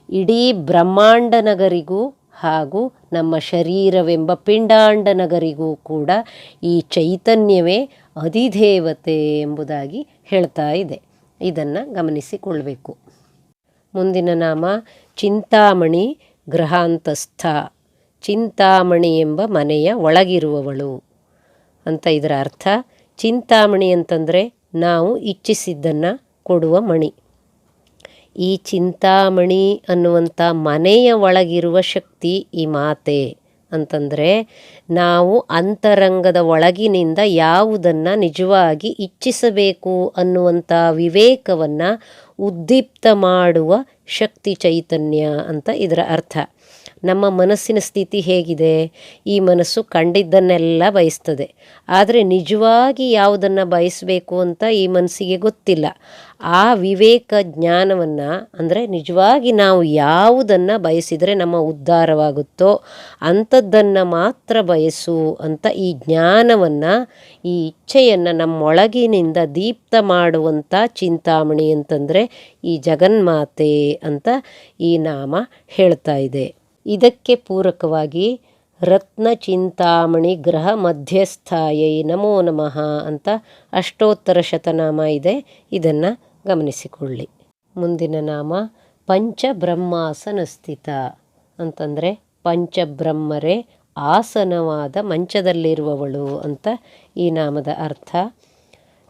ಇಡೀ ಬ್ರಹ್ಮಾಂಡ ನಗರಿಗೂ ಹಾಗೂ ನಮ್ಮ ಶರೀರವೆಂಬ ಪಿಂಡಾಂಡ ನಗರಿಗೂ ಕೂಡ ಈ ಚೈತನ್ಯವೇ ಅಧಿದೇವತೆ ಎಂಬುದಾಗಿ ಹೇಳ್ತಾ ಇದೆ. ಇದನ್ನು ಗಮನಿಸಿಕೊಳ್ಬೇಕು. ಮುಂದಿನ ನಾಮ ಚಿಂತಾಮಣಿ ಗೃಹಾಂತಸ್ಥ. ಚಿಂತಾಮಣಿ ಎಂಬ ಮನೆಯ ಒಳಗಿರುವವಳು ಅಂತ ಇದರ ಅರ್ಥ. ಚಿಂತಾಮಣಿ ಅಂತಂದರೆ ನಾವು ಇಚ್ಛಿಸಿದ್ದನ್ನು ಕೊಡುವ ಮಣಿ. ಈ ಚಿಂತಾಮಣಿ ಅನ್ನುವಂಥ ಮನೆಯ ಒಳಗಿರುವ ಶಕ್ತಿ ಈ ಮಾತೆ ಅಂತಂದರೆ ನಾವು ಅಂತರಂಗದ ಒಳಗಿನಿಂದ ಯಾವುದನ್ನು ನಿಜವಾಗಿ ಇಚ್ಛಿಸಬೇಕು ಅನ್ನುವಂಥ ವಿವೇಕವನ್ನು ಉದ್ದೀಪ್ತ ಮಾಡುವ ಶಕ್ತಿ ಚೈತನ್ಯ ಅಂತ ಇದರ ಅರ್ಥ. ನಮ್ಮ ಮನಸ್ಸಿನ ಸ್ಥಿತಿ ಹೇಗಿದೆ? ಈ ಮನಸ್ಸು ಕಂಡಿದ್ದನ್ನೆಲ್ಲ ಬಯಸ್ತದೆ, ಆದರೆ ನಿಜವಾಗಿ ಯಾವುದನ್ನು ಬಯಸಬೇಕು ಅಂತ ಈ ಮನಸ್ಸಿಗೆ ಗೊತ್ತಿಲ್ಲ. ಆ ವಿವೇಕ ಜ್ಞಾನವನ್ನು, ಅಂದರೆ ನಿಜವಾಗಿ ನಾವು ಯಾವುದನ್ನು ಬಯಸಿದರೆ ನಮ್ಮ ಉದ್ಧಾರವಾಗುತ್ತೋ ಅಂಥದ್ದನ್ನು ಮಾತ್ರ ಬಯಸು ಅಂತ ಈ ಜ್ಞಾನವನ್ನು, ಈ ಇಚ್ಛೆಯನ್ನು ನಮ್ಮೊಳಗಿನಿಂದ ದೀಪ್ತ ಮಾಡುವಂಥ ಚಿಂತಾಮಣಿ ಅಂತಂದರೆ ಈ ಜಗನ್ಮಾತೆ ಅಂತ ಈ ನಾಮ ಹೇಳ್ತಾ ಇದೆ. ಇದಕ್ಕೆ ಪೂರಕವಾಗಿ ರತ್ನ ಚಿಂತಾಮಣಿ ಗ್ರಹ ಮಧ್ಯಸ್ಥಾಯೈ ನಮೋ ನಮಃ ಅಂತ ಅಷ್ಟೋತ್ತರ ಶತನಾಮ ಇದೆ. ಇದನ್ನು ಗಮನಿಸಿಕೊಳ್ಳಿ. ಮುಂದಿನ ನಾಮ ಪಂಚಬ್ರಹ್ಮಾಸನ ಸ್ಥಿತ ಅಂತಂದರೆ ಪಂಚಬ್ರಹ್ಮರೇ ಆಸನವಾದ ಮಂಚದಲ್ಲಿರುವವಳು ಅಂತ ಈ ನಾಮದ ಅರ್ಥ.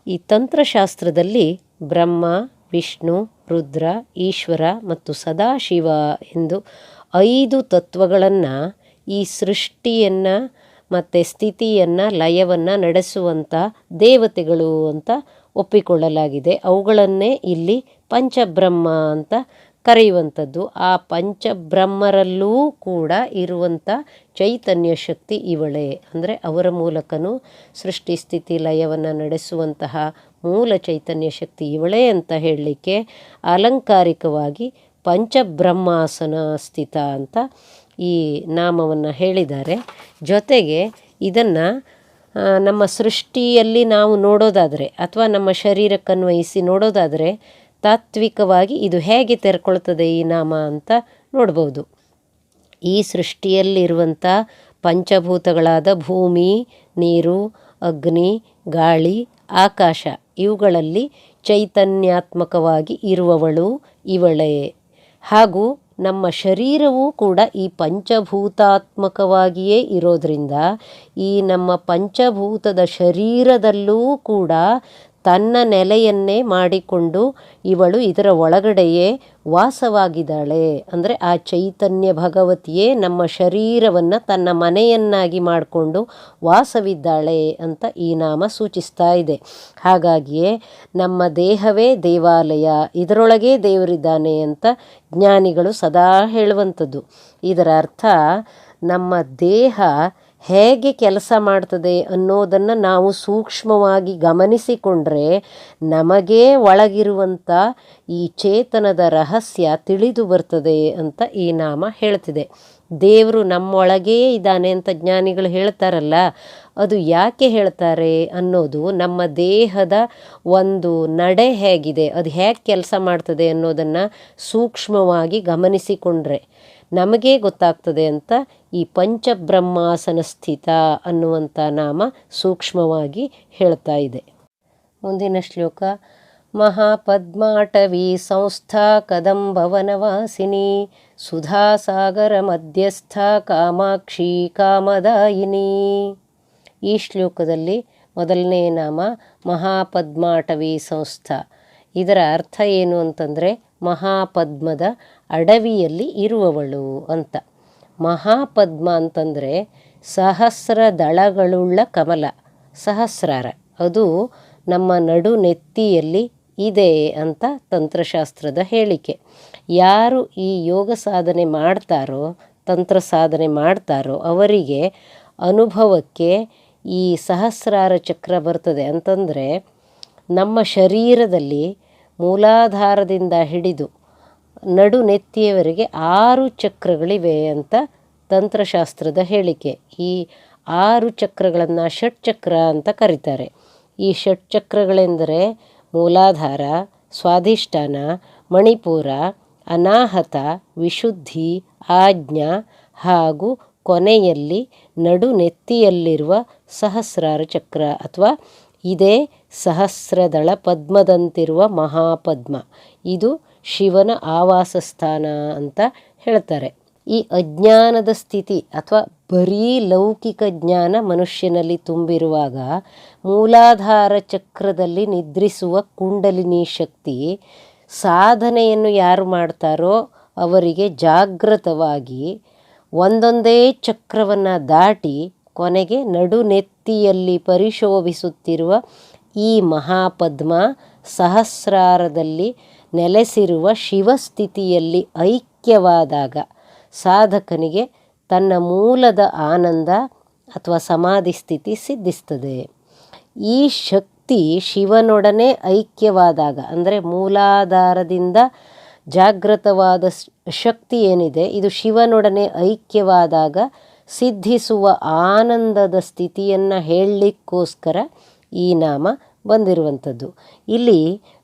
ಈ ತಂತ್ರಶಾಸ್ತ್ರದಲ್ಲಿ ಬ್ರಹ್ಮ, ವಿಷ್ಣು, ರುದ್ರ, ಈಶ್ವರ ಮತ್ತು ಸದಾಶಿವ ಎಂದು 5 ತತ್ವಗಳನ್ನು ಈ ಸೃಷ್ಟಿಯನ್ನು ಮತ್ತು ಸ್ಥಿತಿಯನ್ನು, ಲಯವನ್ನು ನಡೆಸುವಂಥ ದೇವತೆಗಳು ಅಂತ ಒಪ್ಪಿಕೊಳ್ಳಲಾಗಿದೆ. ಅವುಗಳನ್ನೇ ಇಲ್ಲಿ ಪಂಚಬ್ರಹ್ಮ ಅಂತ ಕರೆಯುವಂಥದ್ದು. ಆ ಪಂಚಬ್ರಹ್ಮರಲ್ಲೂ ಕೂಡ ಇರುವಂಥ ಚೈತನ್ಯ ಶಕ್ತಿ ಇವಳೇ. ಅಂದರೆ ಅವರ ಮೂಲಕನೂ ಸೃಷ್ಟಿ ಸ್ಥಿತಿ ಲಯವನ್ನು ನಡೆಸುವಂತಹ ಮೂಲ ಚೈತನ್ಯ ಶಕ್ತಿ ಇವಳೇ ಅಂತ ಹೇಳಲಿಕ್ಕೆ ಅಲಂಕಾರಿಕವಾಗಿ ಪಂಚಬ್ರಹ್ಮಾಸನ ಸ್ಥಿತ ಅಂತ ಈ ನಾಮವನ್ನು ಹೇಳಿದ್ದಾರೆ. ಜೊತೆಗೆ ಇದನ್ನು ನಮ್ಮ ಸೃಷ್ಟಿಯಲ್ಲಿ ನಾವು ನೋಡೋದಾದರೆ ಅಥವಾ ನಮ್ಮ ಶರೀರಕ್ಕನ್ವಯಿಸಿ ನೋಡೋದಾದರೆ ತಾತ್ವಿಕವಾಗಿ ಇದು ಹೇಗೆ ತೆರ್ಕೊಳ್ತದೆ ಈ ನಾಮ ಅಂತ ನೋಡ್ಬೋದು. ಈ ಸೃಷ್ಟಿಯಲ್ಲಿರುವಂಥ ಪಂಚಭೂತಗಳಾದ ಭೂಮಿ, ನೀರು, ಅಗ್ನಿ, ಗಾಳಿ, ಆಕಾಶ ಇವುಗಳಲ್ಲಿ ಚೈತನ್ಯಾತ್ಮಕವಾಗಿ ಇರುವವಳು ಇವಳೇ. ಹಾಗೂ ನಮ್ಮ ಶರೀರವೂ ಕೂಡ ಈ ಪಂಚಭೂತಾತ್ಮಕವಾಗಿಯೇ ಇರೋದರಿಂದ ಈ ನಮ್ಮ ಪಂಚಭೂತದ ಶರೀರದಲ್ಲೂ ಕೂಡ ತನ್ನ ನೆಲೆಯನ್ನೇ ಮಾಡಿಕೊಂಡು ಇವಳು ಇದರ ಒಳಗಡೆಯೇ ವಾಸವಾಗಿದ್ದಾಳೆ. ಅಂದರೆ ಆ ಚೈತನ್ಯ ಭಗವತಿಯೇ ನಮ್ಮ ಶರೀರವನ್ನು ತನ್ನ ಮನೆಯನ್ನಾಗಿ ಮಾಡಿಕೊಂಡು ವಾಸವಿದ್ದಾಳೆ ಅಂತ ಈ ನಾಮ ಸೂಚಿಸ್ತಾ ಇದೆ. ಹಾಗಾಗಿಯೇ ನಮ್ಮ ದೇಹವೇ ದೇವಾಲಯ, ಇದರೊಳಗೇ ದೇವರಿದ್ದಾನೆ ಅಂತ ಜ್ಞಾನಿಗಳು ಸದಾ ಹೇಳುವಂಥದ್ದು. ಇದರ ಅರ್ಥ ನಮ್ಮ ದೇಹ ಹೇಗೆ ಕೆಲಸ ಮಾಡ್ತದೆ ಅನ್ನೋದನ್ನು ನಾವು ಸೂಕ್ಷ್ಮವಾಗಿ ಗಮನಿಸಿಕೊಂಡ್ರೆ ನಮಗೇ ಒಳಗಿರುವಂಥ ಈ ಚೇತನದ ರಹಸ್ಯ ತಿಳಿದು ಬರ್ತದೆ ಅಂತ ಈ ನಾಮ ಹೇಳ್ತಿದೆ. ದೇವರು ನಮ್ಮೊಳಗೇ ಇದ್ದಾನೆ ಅಂತ ಜ್ಞಾನಿಗಳು ಹೇಳ್ತಾರಲ್ಲ, ಅದು ಯಾಕೆ ಹೇಳ್ತಾರೆ ಅನ್ನೋದು ನಮ್ಮ ದೇಹದ ಒಂದು ನಡೆ ಹೇಗಿದೆ, ಅದು ಹೇಗೆ ಕೆಲಸ ಮಾಡ್ತದೆ ಅನ್ನೋದನ್ನು ಸೂಕ್ಷ್ಮವಾಗಿ ಗಮನಿಸಿಕೊಂಡ್ರೆ ನಮಗೇ ಗೊತ್ತಾಗ್ತದೆ ಅಂತ ಈ ಪಂಚಬ್ರಹ್ಮಾಸನ ಸ್ಥಿತ ಅನ್ನುವಂಥ ನಾಮ ಸೂಕ್ಷ್ಮವಾಗಿ ಹೇಳ್ತಾ ಇದೆ. ಮುಂದಿನ ಶ್ಲೋಕ ಮಹಾಪದ್ಮಾಟವಿ ಸಂಸ್ಥಾ ಕದಂಬವನವಾಸಿನಿ ಸುಧಾಸಾಗರ ಮಧ್ಯಸ್ಥ ಕಾಮಾಕ್ಷಿ ಕಾಮದಾಯಿನಿ. ಈ ಶ್ಲೋಕದಲ್ಲಿ ಮೊದಲನೇ ನಾಮ ಮಹಾಪದ್ಮಾಟವಿ ಸಂಸ್ಥಾ. ಇದರ ಅರ್ಥ ಏನು ಅಂತಂದರೆ ಮಹಾಪದ್ಮದ ಅಡವಿಯಲ್ಲಿ ಇರುವವಳು ಅಂತ. ಮಹಾಪದ್ಮ ಅಂತಂದರೆ ಸಹಸ್ರ ದಳಗಳುಳ್ಳ ಕಮಲ, ಸಹಸ್ರಾರ, ಅದು ನಮ್ಮ ನಡು ನೆತ್ತಿಯಲ್ಲಿ ಇದೆ ಅಂತ ತಂತ್ರಶಾಸ್ತ್ರದ ಹೇಳಿಕೆ. ಯಾರು ಈ ಯೋಗ ಸಾಧನೆ ಮಾಡ್ತಾರೋ, ತಂತ್ರ ಸಾಧನೆ ಮಾಡ್ತಾರೋ ಅವರಿಗೆ ಅನುಭವಕ್ಕೆ ಈ ಸಹಸ್ರಾರ ಚಕ್ರ ಬರ್ತದೆ. ಅಂತಂದರೆ ನಮ್ಮ ಶರೀರದಲ್ಲಿ ಮೂಲಾಧಾರದಿಂದ ಹಿಡಿದು ನಡು ನೆತ್ತಿಯವರೆಗೆ 6 ಚಕ್ರಗಳಿವೆ ಅಂತ ತಂತ್ರಶಾಸ್ತ್ರದ ಹೇಳಿಕೆ. ಈ 6 ಚಕ್ರಗಳನ್ನು ಷಟ್ಚಕ್ರ ಅಂತ ಕರೀತಾರೆ. ಈ ಷಟ್ಚಕ್ರಗಳೆಂದರೆ ಮೂಲಾಧಾರ, ಸ್ವಾಧಿಷ್ಠಾನ, ಮಣಿಪುರ, ಅನಾಹತ, ವಿಶುದ್ಧಿ, ಆಜ್ಞಾ ಹಾಗೂ ಕೊನೆಯಲ್ಲಿ ನಡು ನೆತ್ತಿಯಲ್ಲಿರುವ ಸಹಸ್ರಾರ ಚಕ್ರ ಅಥವಾ ಇದೇ ಸಹಸ್ರದಳ ಪದ್ಮದಂತಿರುವ ಮಹಾಪದ್ಮ. ಇದು ಶಿವನ ಆವಾಸ ಸ್ಥಾನ ಅಂತ ಹೇಳ್ತಾರೆ. ಈ ಅಜ್ಞಾನದ ಸ್ಥಿತಿ ಅಥವಾ ಬರೀ ಲೌಕಿಕ ಜ್ಞಾನ ಮನುಷ್ಯನಲ್ಲಿ ತುಂಬಿರುವಾಗ ಮೂಲಾಧಾರ ಚಕ್ರದಲ್ಲಿ ನಿದ್ರಿಸುವ ಕುಂಡಲಿನಿ ಶಕ್ತಿ ಸಾಧನೆಯನ್ನು ಯಾರು ಮಾಡ್ತಾರೋ ಅವರಿಗೆ ಜಾಗೃತವಾಗಿ ಒಂದೊಂದೇ ಚಕ್ರವನ್ನು ದಾಟಿ ಕೊನೆಗೆ ನಡು ನೆತ್ತಿಯಲ್ಲಿ ಪರಿಶೋಭಿಸುತ್ತಿರುವ ಈ ಮಹಾಪದ್ಮ ಸಹಸ್ರಾರದಲ್ಲಿ ನೆಲೆಸಿರುವ ಶಿವಸ್ಥಿತಿಯಲ್ಲಿ ಐಕ್ಯವಾದಾಗ ಸಾಧಕನಿಗೆ ತನ್ನ ಮೂಲದ ಆನಂದ ಅಥವಾ ಸಮಾಧಿ ಸ್ಥಿತಿ ಸಿದ್ಧಿಸ್ತದೆ. ಈ ಶಕ್ತಿ ಶಿವನೊಡನೆ ಐಕ್ಯವಾದಾಗ ಅಂದರೆ ಮೂಲಾಧಾರದಿಂದ ಜಾಗೃತವಾದ ಶಕ್ತಿ ಏನಿದೆ ಇದು ಶಿವನೊಡನೆ ಐಕ್ಯವಾದಾಗ ಸಿದ್ಧಿಸುವ ಆನಂದದ ಸ್ಥಿತಿಯನ್ನು ಹೇಳಲಿಕ್ಕೋಸ್ಕರ ಈ ನಾಮ ಬಂದಿರುವಂಥದ್ದು. ಇಲ್ಲಿ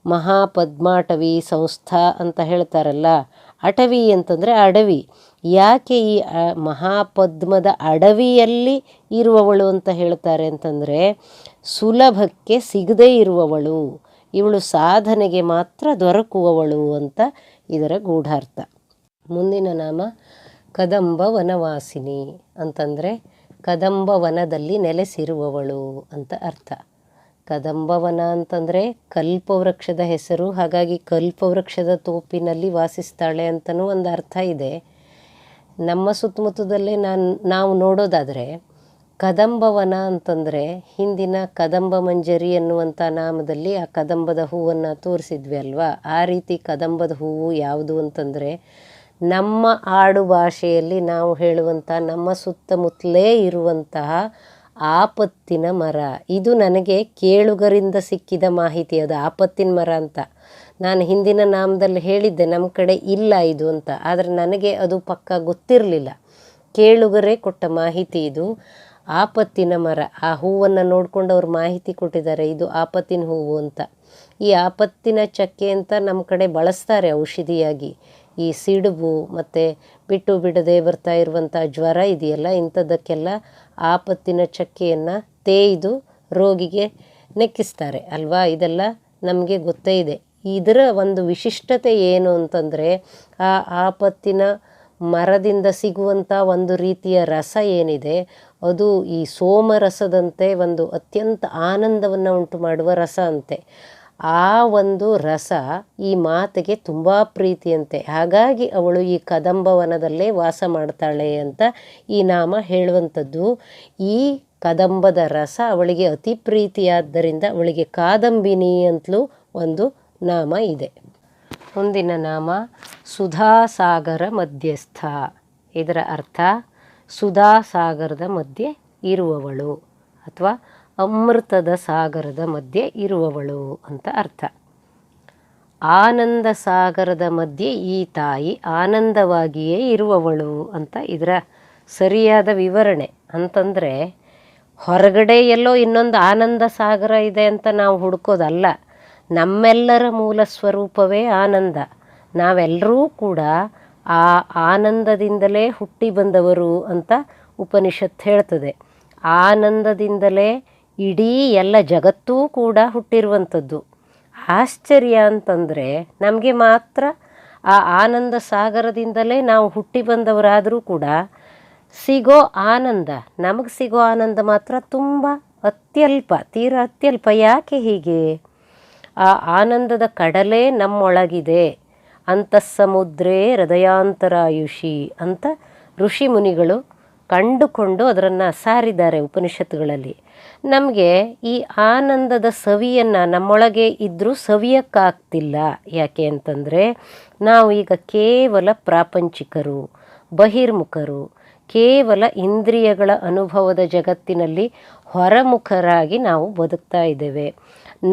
ಮಹಾಪದ್ಮಾಟವಿ ಸಂಸ್ಥಾ ಅಂತ ಹೇಳ್ತಾರಲ್ಲ, ಅಟವಿ ಅಂತಂದರೆ ಅಡವಿ. ಯಾಕೆ ಈ ಮಹಾಪದ್ಮದ ಅಡವಿಯಲ್ಲಿ ಇರುವವಳು ಅಂತ ಹೇಳ್ತಾರೆ ಅಂತಂದರೆ ಸುಲಭಕ್ಕೆ ಸಿಗದೇ ಇರುವವಳು, ಇವಳು ಸಾಧನೆಗೆ ಮಾತ್ರ ದೊರಕುವವಳು ಅಂತ ಇದರ ಗೂಢಾರ್ಥ. ಮುಂದಿನ ನಾಮ ಕದಂಬ ವನವಾಸಿನಿ ಅಂತಂದರೆ ಕದಂಬ ವನದಲ್ಲಿ ನೆಲೆಸಿರುವವಳು ಅಂತ ಅರ್ಥ. ಕದಂಬವನ ಅಂತಂದರೆ ಕಲ್ಪವೃಕ್ಷದ ಹೆಸರು, ಹಾಗಾಗಿ ಕಲ್ಪವೃಕ್ಷದ ತೋಪಿನಲ್ಲಿ ವಾಸಿಸ್ತಾಳೆ ಅಂತಲೂ ಒಂದು ಅರ್ಥ ಇದೆ. ನಮ್ಮ ಸುತ್ತಮುತ್ತದಲ್ಲೇ ನಾವು ನೋಡೋದಾದರೆ ಕದಂಬವನ ಅಂತಂದರೆ ಹಿಂದಿನ ಕದಂಬ ಮಂಜರಿ ಎನ್ನುವಂಥ ನಾಮದಲ್ಲಿ ಆ ಕದಂಬದ ಹೂವನ್ನು ತೋರಿಸಿದ್ವಿ ಅಲ್ವಾ. ಆ ರೀತಿ ಕದಂಬದ ಹೂವು ಯಾವುದು ಅಂತಂದರೆ ನಮ್ಮ ಆಡು ಭಾಷೆಯಲ್ಲಿ ನಾವು ಹೇಳುವಂಥ ನಮ್ಮ ಸುತ್ತಮುತ್ತಲೇ ಇರುವಂತಹ ಆಪತ್ತಿನ ಮರ. ಇದು ನನಗೆ ಕೇಳುಗರಿಂದ ಸಿಕ್ಕಿದ ಮಾಹಿತಿ, ಅದು ಆಪತ್ತಿನ ಮರ ಅಂತ. ನಾನು ಹಿಂದಿನ ನಾಮದಲ್ಲಿ ಹೇಳಿದ್ದೆ ನಮ್ಮ ಕಡೆ ಇಲ್ಲ ಇದು ಅಂತ, ಆದರೆ ನನಗೆ ಅದು ಪಕ್ಕಾ ಗೊತ್ತಿರಲಿಲ್ಲ. ಕೇಳುಗರೇ ಕೊಟ್ಟ ಮಾಹಿತಿ ಇದು ಆಪತ್ತಿನ ಮರ. ಆ ಹೂವನ್ನು ನೋಡ್ಕೊಂಡು ಅವ್ರು ಮಾಹಿತಿ ಕೊಟ್ಟಿದ್ದಾರೆ, ಇದು ಆಪತ್ತಿನ ಹೂವು ಅಂತ. ಈ ಆಪತ್ತಿನ ಚಕ್ಕೆ ಅಂತ ನಮ್ಮ ಕಡೆ ಬಳಸ್ತಾರೆ ಔಷಧಿಯಾಗಿ. ಈ ಸಿಡುಬು ಮತ್ತು ಬಿಟ್ಟು ಬಿಡದೆ ಬರ್ತಾ ಇರುವಂಥ ಜ್ವರ ಇದೆಯಲ್ಲ, ಇಂಥದ್ದಕ್ಕೆಲ್ಲ ಆಪತ್ತಿನ ಚಕ್ಕೆಯನ್ನು ತೇಯ್ದು ರೋಗಿಗೆ ನೆಕ್ಕಿಸ್ತಾರೆ ಅಲ್ವಾ. ಇದೆಲ್ಲ ನಮಗೆ ಗೊತ್ತೇ ಇದೆ. ಇದರ ಒಂದು ವಿಶಿಷ್ಟತೆ ಏನು ಅಂತಂದರೆ ಆ ಆಪತ್ತಿನ ಮರದಿಂದ ಸಿಗುವಂಥ ಒಂದು ರೀತಿಯ ರಸ ಏನಿದೆ ಅದು ಈ ಸೋಮರಸದಂತೆ ಒಂದು ಅತ್ಯಂತ ಆನಂದವನ್ನು ಉಂಟು ಮಾಡುವ ರಸ ಅಂತೆ. ಆ ಒಂದು ರಸ ಈ ಮಾತೆಗೆ ತುಂಬ ಪ್ರೀತಿಯಂತೆ. ಹಾಗಾಗಿ ಅವಳು ಈ ಕದಂಬವನದಲ್ಲೇ ವಾಸ ಮಾಡ್ತಾಳೆ ಅಂತ ಈ ನಾಮ ಹೇಳುವಂಥದ್ದು. ಈ ಕದಂಬದ ರಸ ಅವಳಿಗೆ ಅತಿ ಪ್ರೀತಿಯಾದ್ದರಿಂದ ಅವಳಿಗೆ ಕಾದಂಬಿನಿ ಅಂತಲೂ ಒಂದು ನಾಮ ಇದೆ. ಮುಂದಿನ ನಾಮ ಸುಧಾಸಾಗರ ಮಧ್ಯಸ್ಥ. ಇದರ ಅರ್ಥ ಸುಧಾಸಾಗರದ ಮಧ್ಯೆ ಇರುವವಳು ಅಥವಾ ಅಮೃತದ ಸಾಗರದ ಮಧ್ಯೆ ಇರುವವಳು ಅಂತ ಅರ್ಥ. ಆನಂದ ಸಾಗರದ ಮಧ್ಯೆ ಈ ತಾಯಿ ಆನಂದವಾಗಿಯೇ ಇರುವವಳು ಅಂತ ಇದರ ಸರಿಯಾದ ವಿವರಣೆ. ಅಂತಂದರೆ ಹೊರಗಡೆ ಎಲ್ಲೋ ಇನ್ನೊಂದು ಆನಂದ ಸಾಗರ ಇದೆ ಅಂತ ನಾವು ಹುಡುಕೋದಲ್ಲ. ನಮ್ಮೆಲ್ಲರ ಮೂಲ ಸ್ವರೂಪವೇ ಆನಂದ. ನಾವೆಲ್ಲರೂ ಕೂಡ ಆ ಆನಂದದಿಂದಲೇ ಹುಟ್ಟಿ ಬಂದವರು ಅಂತ ಉಪನಿಷತ್ ಹೇಳ್ತದೆ. ಆನಂದದಿಂದಲೇ ಇಡೀ ಎಲ್ಲ ಜಗತ್ತೂ ಕೂಡ ಹುಟ್ಟಿರುವಂಥದ್ದು. ಆಶ್ಚರ್ಯ ಅಂತಂದರೆ ನಮಗೆ ಮಾತ್ರ ಆ ಆನಂದ ಸಾಗರದಿಂದಲೇ ನಾವು ಹುಟ್ಟಿ ಬಂದವರಾದರೂ ಕೂಡ ಸಿಗೋ ಆನಂದ, ನಮಗೆ ಸಿಗೋ ಆನಂದ ಮಾತ್ರ ತುಂಬ ಅತ್ಯಲ್ಪ, ತೀರಾ ಅತ್ಯಲ್ಪ. ಯಾಕೆ ಹೀಗೆ? ಆ ಆನಂದದ ಕಡಲೇ ನಮ್ಮೊಳಗಿದೆ. ಅಂತಸ್ಸಮುದ್ರೇ ಹೃದಯಾಂತರಾಯುಷಿ ಅಂತ ಋಷಿ ಮುನಿಗಳು ಕಂಡುಕೊಂಡು ಅದನ್ನು ಸಾರಿದ್ದಾರೆ ಉಪನಿಷತ್ತುಗಳಲ್ಲಿ. ನಮಗೆ ಈ ಆನಂದದ ಸವಿಯನ್ನು ನಮ್ಮೊಳಗೆ ಇದ್ದರೂ ಸವಿಯಕ್ಕಾಗ್ತಿಲ್ಲ. ಯಾಕೆ ಅಂತಂದರೆ ನಾವು ಈಗ ಕೇವಲ ಪ್ರಾಪಂಚಿಕರು, ಬಹಿರ್ಮುಖರು, ಕೇವಲ ಇಂದ್ರಿಯಗಳ ಅನುಭವದ ಜಗತ್ತಿನಲ್ಲಿ ಹೊರಮುಖರಾಗಿ ನಾವು ಬದುಕ್ತಾ ಇದ್ದೇವೆ.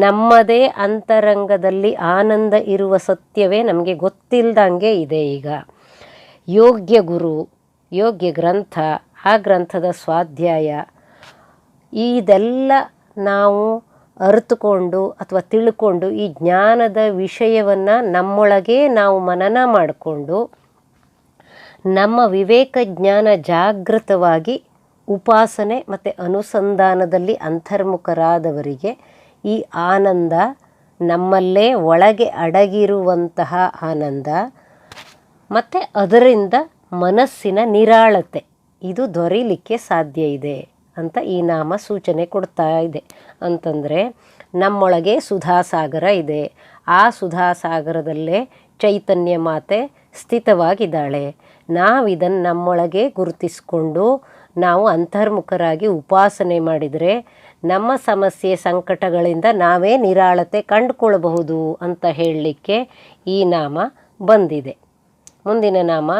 ನಮ್ಮದೇ ಅಂತರಂಗದಲ್ಲಿ ಆನಂದ ಇರುವ ಸತ್ಯವೇ ನಮಗೆ ಗೊತ್ತಿಲ್ಲದಂಗೆ ಇದೆ. ಈಗ ಯೋಗ್ಯ ಗುರು, ಯೋಗ್ಯ ಗ್ರಂಥ, ಆ ಗ್ರಂಥದ ಸ್ವಾಧ್ಯಾಯ, ಇದೆಲ್ಲ ನಾವು ಅರಿತುಕೊಂಡು ಅಥವಾ ತಿಳ್ಕೊಂಡು ಈ ಜ್ಞಾನದ ವಿಷಯವನ್ನು ನಮ್ಮೊಳಗೆ ನಾವು ಮನನ ಮಾಡಿಕೊಂಡು ನಮ್ಮ ವಿವೇಕ ಜ್ಞಾನ ಜಾಗೃತವಾಗಿ ಉಪಾಸನೆ ಮತ್ತು ಅನುಸಂಧಾನದಲ್ಲಿ ಅಂತರ್ಮುಖರಾದವರಿಗೆ ಈ ಆನಂದ, ನಮ್ಮಲ್ಲೇ ಒಳಗೆ ಅಡಗಿರುವಂತಹ ಆನಂದ ಮತ್ತು ಅದರಿಂದ ಮನಸ್ಸಿನ ನಿರಾಳತೆ ಇದು ದೊರೀಲಿಕ್ಕೆ ಸಾಧ್ಯ ಇದೆ ಅಂತ ಈ ನಾಮ ಸೂಚನೆ ಕೊಡ್ತಾ ಇದೆ. ಅಂತಂದರೆ ನಮ್ಮೊಳಗೆ ಸುಧಾಸಾಗರ ಇದೆ, ಆ ಸುಧಾಸಾಗರದಲ್ಲೇ ಚೈತನ್ಯ ಮಾತೆ ಸ್ಥಿತವಾಗಿದ್ದಾಳೆ. ನಾವಿದನ್ನು ನಮ್ಮೊಳಗೆ ಗುರುತಿಸಿಕೊಂಡು ನಾವು ಅಂತರ್ಮುಖರಾಗಿ ಉಪಾಸನೆ ಮಾಡಿದರೆ ನಮ್ಮ ಸಮಸ್ಯೆ ಸಂಕಟಗಳಿಂದ ನಾವೇ ನಿರಾಳತೆ ಕಂಡುಕೊಳ್ಬಹುದು ಅಂತ ಹೇಳಲಿಕ್ಕೆ ಈ ನಾಮ ಬಂದಿದೆ. ಮುಂದಿನ ನಾಮ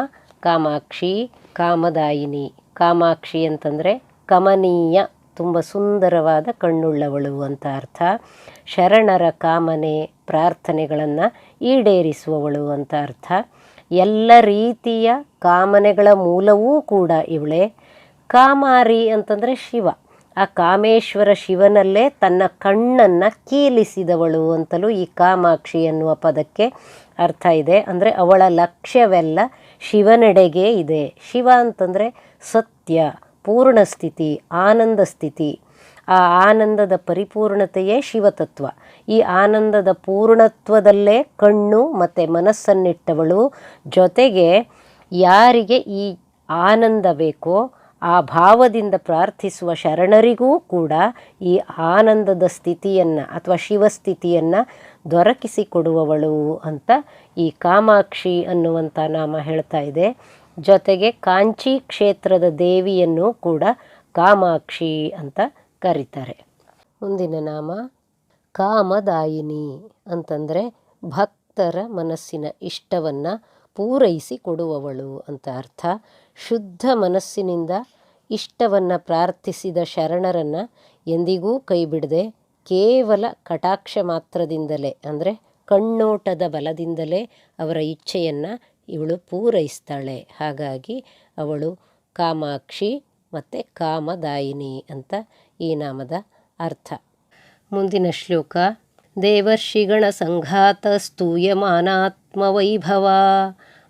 ಕಾಮಾಕ್ಷಿ, ಕಾಮದಾಯಿನಿ. ಕಾಮಾಕ್ಷಿ ಅಂತಂದರೆ ಕಮನೀಯ, ತುಂಬ ಸುಂದರವಾದ ಕಣ್ಣುಳ್ಳವಳು ಅಂತ ಅರ್ಥ. ಶರಣರ ಕಾಮನೆ ಪ್ರಾರ್ಥನೆಗಳನ್ನು ಈಡೇರಿಸುವವಳು ಅಂತ ಅರ್ಥ. ಎಲ್ಲ ರೀತಿಯ ಕಾಮನೆಗಳ ಮೂಲವೂ ಕೂಡ ಇವಳೇ. ಕಾಮಾರಿ ಅಂತಂದರೆ ಶಿವ, ಆ ಕಾಮೇಶ್ವರ ಶಿವನಲ್ಲೇ ತನ್ನ ಕಣ್ಣನ್ನು ಕೀಲಿಸಿದವಳು ಅಂತಲೂ ಈ ಕಾಮಾಕ್ಷಿ ಎನ್ನುವ ಪದಕ್ಕೆ ಅರ್ಥ ಇದೆ. ಅಂದರೆ ಅವಳ ಲಕ್ಷ್ಯವೆಲ್ಲ ಶಿವನೆಡೆಗೆ ಇದೆ. ಶಿವ ಅಂತಂದರೆ ಸತ್ಯ, ಪೂರ್ಣ ಸ್ಥಿತಿ, ಆನಂದ ಸ್ಥಿತಿ. ಆ ಆನಂದದ ಪರಿಪೂರ್ಣತೆಯೇ ಶಿವತತ್ವ. ಈ ಆನಂದದ ಪೂರ್ಣತ್ವದಲ್ಲೇ ಕಣ್ಣು ಮತ್ತು ಮನಸ್ಸನ್ನಿಟ್ಟವಳು. ಜೊತೆಗೆ ಯಾರಿಗೆ ಈ ಆನಂದ ಬೇಕೋ ಆ ಭಾವದಿಂದ ಪ್ರಾರ್ಥಿಸುವ ಶರಣರಿಗೂ ಕೂಡ ಈ ಆನಂದದ ಸ್ಥಿತಿಯನ್ನು ಅಥವಾ ಶಿವಸ್ಥಿತಿಯನ್ನು ದೊರಕಿಸಿಕೊಡುವವಳು ಅಂತ ಈ ಕಾಮಾಕ್ಷಿ ಅನ್ನುವಂಥ ನಾಮ ಹೇಳ್ತಾ ಇದೆ. ಜೊತೆಗೆ ಕಾಂಚಿ ಕ್ಷೇತ್ರದ ದೇವಿಯನ್ನು ಕೂಡ ಕಾಮಾಕ್ಷಿ ಅಂತ ಕರೀತಾರೆ. ಮುಂದಿನ ನಾಮ ಕಾಮದಾಯಿನಿ ಅಂತಂದರೆ ಭಕ್ತರ ಮನಸ್ಸಿನ ಇಷ್ಟವನ್ನು ಪೂರೈಸಿ ಕೊಡುವವಳು ಅಂತ ಅರ್ಥ. ಶುದ್ಧ ಮನಸ್ಸಿನಿಂದ ಇಷ್ಟವನ್ನು ಪ್ರಾರ್ಥಿಸಿದ ಶರಣರನ್ನು ಎಂದಿಗೂ ಕೈಬಿಡದೆ ಕೇವಲ ಕಟಾಕ್ಷ ಮಾತ್ರದಿಂದಲೇ, ಅಂದರೆ ಕಣ್ಣೋಟದ ಬಲದಿಂದಲೇ ಅವರ ಇಚ್ಛೆಯನ್ನು ಇವಳು ಪೂರೈಸ್ತಾಳೆ. ಹಾಗಾಗಿ ಅವಳು ಕಾಮಾಕ್ಷಿ ಮತ್ತು ಕಾಮದಾಯಿನಿ ಅಂತ ಈ ನಾಮದ ಅರ್ಥ. ಮುಂದಿನ ಶ್ಲೋಕ ದೇವರ್ಷಿಗಣ ಸಂಘಾತ ಸ್ತೂಯಮಾನಾತ್ಮವೈಭವ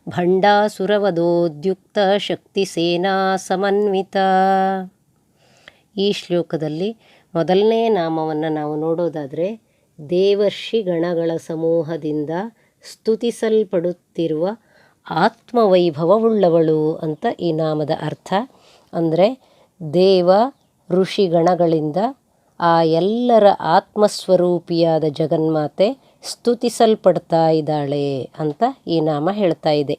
ಭಂಡಾಸುರವಧೋದ್ಯುಕ್ತ ಶಕ್ತಿ ಸೇನಾ ಸಮನ್ವಿತ. ಈ ಶ್ಲೋಕದಲ್ಲಿ ಮೊದಲನೇ ನಾಮವನ್ನು ನಾವು ನೋಡೋದಾದರೆ ದೇವರ್ಷಿ ಗಣಗಳ ಸಮೂಹದಿಂದ ಸ್ತುತಿಸಲ್ಪಡುತ್ತಿರುವ ಆತ್ಮವೈಭವವುಳ್ಳವಳು ಅಂತ ಈ ನಾಮದ ಅರ್ಥ. ಅಂದರೆ ದೇವ ಋಷಿಗಣಗಳಿಂದ ಆ ಎಲ್ಲರ ಆತ್ಮಸ್ವರೂಪಿಯಾದ ಜಗನ್ಮಾತೆ ಸ್ತುತಿಸಲ್ಪಡ್ತಾ ಇದ್ದಾಳೆ ಅಂತ ಈ ನಾಮ ಹೇಳ್ತಾ ಇದೆ.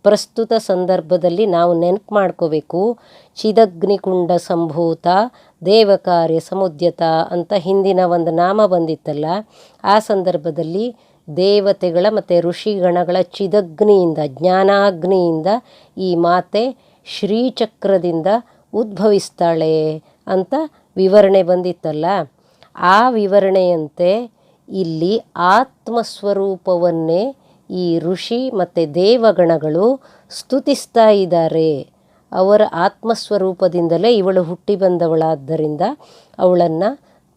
ಪ್ರಸ್ತುತ ಸಂದರ್ಭದಲ್ಲಿ ನಾವು ನೆನಪು ಮಾಡ್ಕೋಬೇಕು, ಚಿದಗ್ನಿಕುಂಡ ಸಂಭೂತ ದೇವಕಾರ್ಯ ಸಮುದ್ಯತ ಅಂತ ಹಿಂದಿನ ಒಂದು ನಾಮ ಬಂದಿತ್ತಲ್ಲ, ಆ ಸಂದರ್ಭದಲ್ಲಿ ದೇವತೆಗಳ ಮತ್ತು ಋಷಿಗಣಗಳ ಚಿದಗ್ನಿಯಿಂದ, ಜ್ಞಾನಾಗ್ನಿಯಿಂದ ಈ ಮಾತೆ ಶ್ರೀಚಕ್ರದಿಂದ ಉದ್ಭವಿಸ್ತಾಳೆ ಅಂತ ವಿವರಣೆ ಬಂದಿತ್ತಲ್ಲ. ಆ ವಿವರಣೆಯಂತೆ ಇಲ್ಲಿ ಆತ್ಮಸ್ವರೂಪವನ್ನೇ ಈ ಋಷಿ ಮತ್ತು ದೇವಗಣಗಳು ಸ್ತುತಿಸ್ತಾ ಇದ್ದಾರೆ. ಅವರ ಆತ್ಮಸ್ವರೂಪದಿಂದಲೇ ಇವಳು ಹುಟ್ಟಿ ಬಂದವಳಾದ್ದರಿಂದ ಅವಳನ್ನು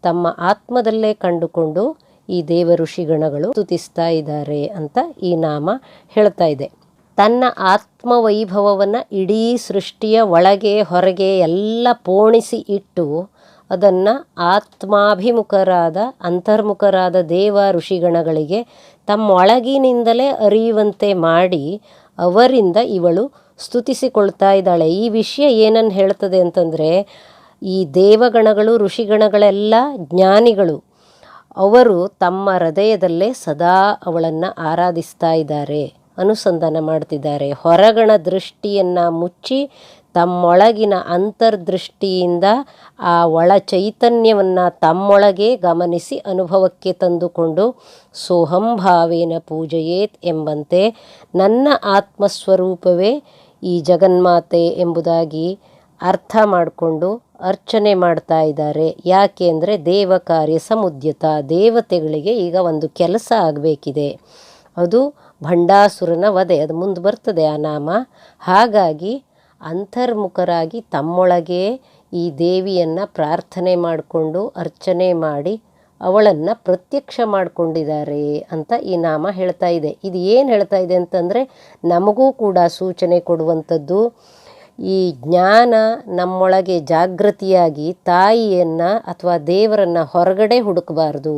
ತಮ್ಮ ಆತ್ಮದಲ್ಲೇ ಕಂಡುಕೊಂಡು ಈ ದೇವ ಋಷಿಗಣಗಳು ಸ್ತುತಿಸ್ತಾ ಇದ್ದಾರೆ ಅಂತ ಈ ನಾಮ ಹೇಳ್ತಾ ಇದೆ. ತನ್ನ ಆತ್ಮವೈಭವವನ್ನು ಇಡೀ ಸೃಷ್ಟಿಯ ಒಳಗೆ ಹೊರಗೆ ಎಲ್ಲ ಪೋಣಿಸಿ ಇಟ್ಟು ಅದನ್ನು ಆತ್ಮಾಭಿಮುಖರಾದ ಅಂತರ್ಮುಖರಾದ ದೇವ ಋಷಿಗಣಗಳಿಗೆ ತಮ್ಮೊಳಗಿನಿಂದಲೇ ಅರಿಯುವಂತೆ ಮಾಡಿ ಅವರಿಂದ ಇವಳು ಸ್ತುತಿಸಿಕೊಳ್ತಾ ಇದ್ದಾಳೆ. ಈ ವಿಷಯ ಏನನ್ನು ಹೇಳ್ತದೆ ಅಂತಂದರೆ, ಈ ದೇವಗಣಗಳು ಋಷಿಗಣಗಳೆಲ್ಲ ಜ್ಞಾನಿಗಳು. ಅವರು ತಮ್ಮ ಹೃದಯದಲ್ಲೇ ಸದಾ ಅವಳನ್ನು ಆರಾಧಿಸ್ತಾ ಇದ್ದಾರೆ, ಅನುಸಂಧಾನ ಮಾಡ್ತಿದ್ದಾರೆ. ಹೊರಗಣ ದೃಷ್ಟಿಯನ್ನು ಮುಚ್ಚಿ ತಮ್ಮೊಳಗಿನ ಅಂತರ್ದೃಷ್ಟಿಯಿಂದ ಆ ಒಳ ಚೈತನ್ಯವನ್ನು ತಮ್ಮೊಳಗೆ ಗಮನಿಸಿ ಅನುಭವಕ್ಕೆ ತಂದುಕೊಂಡು ಸೋಹಂಭಾವೇನ ಪೂಜೆಯೇತ್ ಎಂಬಂತೆ ನನ್ನ ಆತ್ಮಸ್ವರೂಪವೇ ಈ ಜಗನ್ಮಾತೆ ಎಂಬುದಾಗಿ ಅರ್ಥ ಮಾಡಿಕೊಂಡು ಅರ್ಚನೆ ಮಾಡ್ತಾ ಇದ್ದಾರೆ. ಯಾಕೆ ಅಂದರೆ ದೇವ ಕಾರ್ಯ ಸಮುದ್ಯತ, ದೇವತೆಗಳಿಗೆ ಈಗ ಒಂದು ಕೆಲಸ ಆಗಬೇಕಿದೆ, ಅದು ಭಂಡಾಸುರನ ವಧೆ. ಅದು ಮುಂದೆ ಬರ್ತದೆ ಆ ನಾಮ. ಹಾಗಾಗಿ ಅಂತರ್ಮುಖರಾಗಿ ತಮ್ಮೊಳಗೆ ಈ ದೇವಿಯನ್ನು ಪ್ರಾರ್ಥನೆ ಮಾಡಿಕೊಂಡು ಅರ್ಚನೆ ಮಾಡಿ ಅವಳನ್ನು ಪ್ರತ್ಯಕ್ಷ ಮಾಡಿಕೊಂಡಿದ್ದಾರೆ ಅಂತ ಈ ನಾಮ ಹೇಳ್ತಾ ಇದೆ. ಇದು ಏನು ಹೇಳ್ತಾ ಇದೆ ಅಂತಂದರೆ ನಮಗೂ ಕೂಡ ಸೂಚನೆ ಕೊಡುವಂಥದ್ದು. ಈ ಜ್ಞಾನ ನಮ್ಮೊಳಗೆ ಜಾಗೃತಿಯಾಗಿ ತಾಯಿಯನ್ನು ಅಥವಾ ದೇವರನ್ನು ಹೊರಗಡೆ ಹುಡುಕಬಾರ್ದು.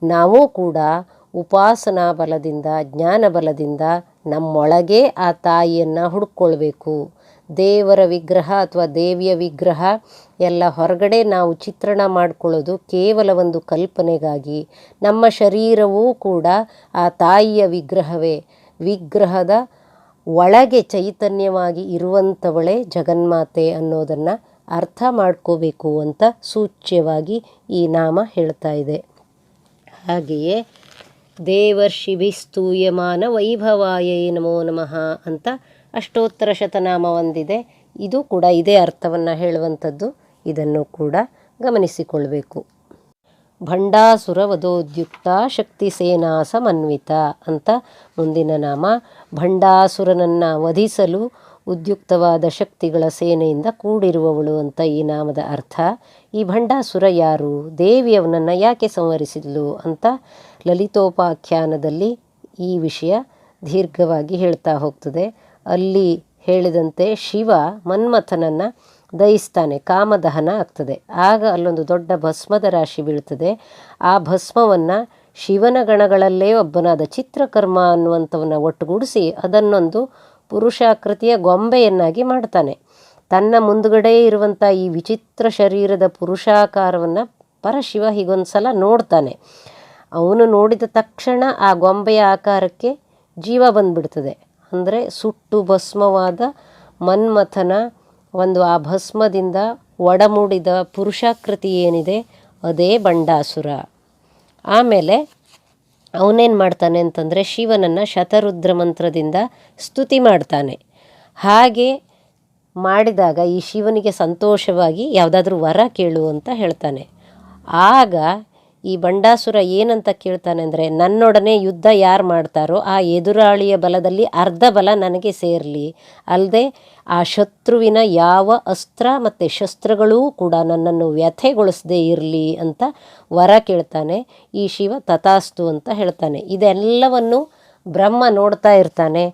ನಾವು ಕೂಡ ಉಪಾಸನಾ ಬಲದಿಂದ, ಜ್ಞಾನ ಬಲದಿಂದ ನಮ್ಮೊಳಗೆ ಆ ತಾಯಿಯನ್ನು ಹುಡುಕೊಳ್ಬೇಕು. ದೇವರ ವಿಗ್ರಹ ಅಥವಾ ದೇವಿಯ ವಿಗ್ರಹ ಎಲ್ಲ ಹೊರಗಡೆ ನಾವು ಚಿತ್ರಣ ಮಾಡಿಕೊಳ್ಳೋದು ಕೇವಲ ಒಂದು ಕಲ್ಪನೆಗಾಗಿ. ನಮ್ಮ ಶರೀರವೂ ಕೂಡ ಆ ತಾಯಿಯ ವಿಗ್ರಹವೇ. ವಿಗ್ರಹದ ಒಳಗೆ ಚೈತನ್ಯವಾಗಿ ಇರುವಂಥವಳೇ ಜಗನ್ಮಾತೆ ಅನ್ನೋದನ್ನು ಅರ್ಥ ಮಾಡ್ಕೋಬೇಕು ಅಂತ ಸೂಚ್ಯವಾಗಿ ಈ ನಾಮ ಹೇಳ್ತಾ ಇದೆ. ಹಾಗೆಯೇ ದೇವರ್ಷಿಭಿಸ್ತೂಯಮಾನ ವೈಭವಾಯೈ ನಮೋ ನಮಃ ಅಂತ ಅಷ್ಟೋತ್ತರ ಶತನಾಮ ಒಂದಿದೆ. ಇದು ಕೂಡ ಇದೇ ಅರ್ಥವನ್ನು ಹೇಳುವಂಥದ್ದು. ಇದನ್ನು ಕೂಡ ಗಮನಿಸಿಕೊಳ್ಬೇಕು. ಭಂಡಾಸುರ ವಧೋದ್ಯುಕ್ತ ಶಕ್ತಿ ಸೇನಾ ಸಮನ್ವಿತ ಅಂತ ಮುಂದಿನ ನಾಮ. ಭಂಡಾಸುರನನ್ನು ವಧಿಸಲು ಉದ್ಯುಕ್ತವಾದ ಶಕ್ತಿಗಳ ಸೇನೆಯಿಂದ ಕೂಡಿರುವವಳು ಅಂತ ಈ ನಾಮದ ಅರ್ಥ. ಈ ಭಂಡಾಸುರ ಯಾರು, ದೇವಿ ಅವನನ್ನು ಯಾಕೆ ಸಂಹರಿಸಿದ್ಲು ಅಂತ ಲಲಿತೋಪಾಖ್ಯಾನದಲ್ಲಿ ಈ ವಿಷಯ ದೀರ್ಘವಾಗಿ ಹೇಳ್ತಾ ಹೋಗ್ತದೆ. ಅಲ್ಲಿ ಹೇಳಿದಂತೆ ಶಿವ ಮನ್ಮಥನನ್ನು ದಹಿಸ್ತಾನೆ, ಕಾಮದಹನ ಆಗ್ತದೆ. ಆಗ ಅಲ್ಲೊಂದು ದೊಡ್ಡ ಭಸ್ಮದ ರಾಶಿ ಬೀಳ್ತದೆ. ಆ ಭಸ್ಮವನ್ನು ಶಿವನ ಗಣಗಳಲ್ಲೇ ಒಬ್ಬನಾದ ಚಿತ್ರಕರ್ಮ ಅನ್ನುವಂಥವನ್ನ ಒಟ್ಟುಗೂಡಿಸಿ ಅದನ್ನೊಂದು ಪುರುಷಾಕೃತಿಯ ಗೊಂಬೆಯನ್ನಾಗಿ ಮಾಡ್ತಾನೆ. ತನ್ನ ಮುಂದುಗಡೆ ಇರುವಂಥ ಈ ವಿಚಿತ್ರ ಶರೀರದ ಪುರುಷಾಕಾರವನ್ನು ಪರಶಿವ ಹೀಗೊಂದು ಸಲ ನೋಡ್ತಾನೆ. ಅವನು ನೋಡಿದ ತಕ್ಷಣ ಆ ಗೊಂಬೆಯ ಆಕಾರಕ್ಕೆ ಜೀವ ಬಂದುಬಿಡ್ತದೆ. ಅಂದರೆ ಸುಟ್ಟು ಭಸ್ಮವಾದ ಮನ್ಮಥನ ಒಂದು ಆ ಭಸ್ಮದಿಂದ ಒಡಮೂಡಿದ ಪುರುಷಾಕೃತಿ ಏನಿದೆ ಅದೇ ಭಂಡಾಸುರ. ಆಮೇಲೆ ಅವನೇನು ಮಾಡ್ತಾನೆ ಅಂತಂದರೆ ಶಿವನನ್ನು ಶತರುದ್ರ ಮಂತ್ರದಿಂದ ಸ್ತುತಿ ಮಾಡ್ತಾನೆ. ಹಾಗೆ ಮಾಡಿದಾಗ ಈ ಶಿವನಿಗೆ ಸಂತೋಷವಾಗಿ ಯಾವುದಾದ್ರೂ ವರ ಕೇಳು ಅಂತ ಹೇಳ್ತಾನೆ. ಆಗ ಈ ಭಂಡಾಸುರ ಏನಂತ ಕೇಳ್ತಾನೆ ಅಂದರೆ, ನನ್ನೊಡನೆ ಯುದ್ಧ ಯಾರು ಮಾಡ್ತಾರೋ ಆ ಎದುರಾಳಿಯ ಬಲದಲ್ಲಿ ಅರ್ಧ ಬಲ ನನಗೆ ಸೇರಲಿ, ಅಲ್ಲದೆ ಆ ಶತ್ರುವಿನ ಯಾವ ಅಸ್ತ್ರ ಮತ್ತು ಶಸ್ತ್ರಗಳೂ ಕೂಡ ನನ್ನನ್ನು ವ್ಯಥೆಗೊಳಿಸದೇ ಇರಲಿ ಅಂತ ವರ ಕೇಳ್ತಾನೆ. ಈ ಶಿವ ತಥಾಸ್ತು ಅಂತ ಹೇಳ್ತಾನೆ. ಇದೆಲ್ಲವನ್ನು ಬ್ರಹ್ಮ ನೋಡ್ತಾ ಇರ್ತಾನೆ.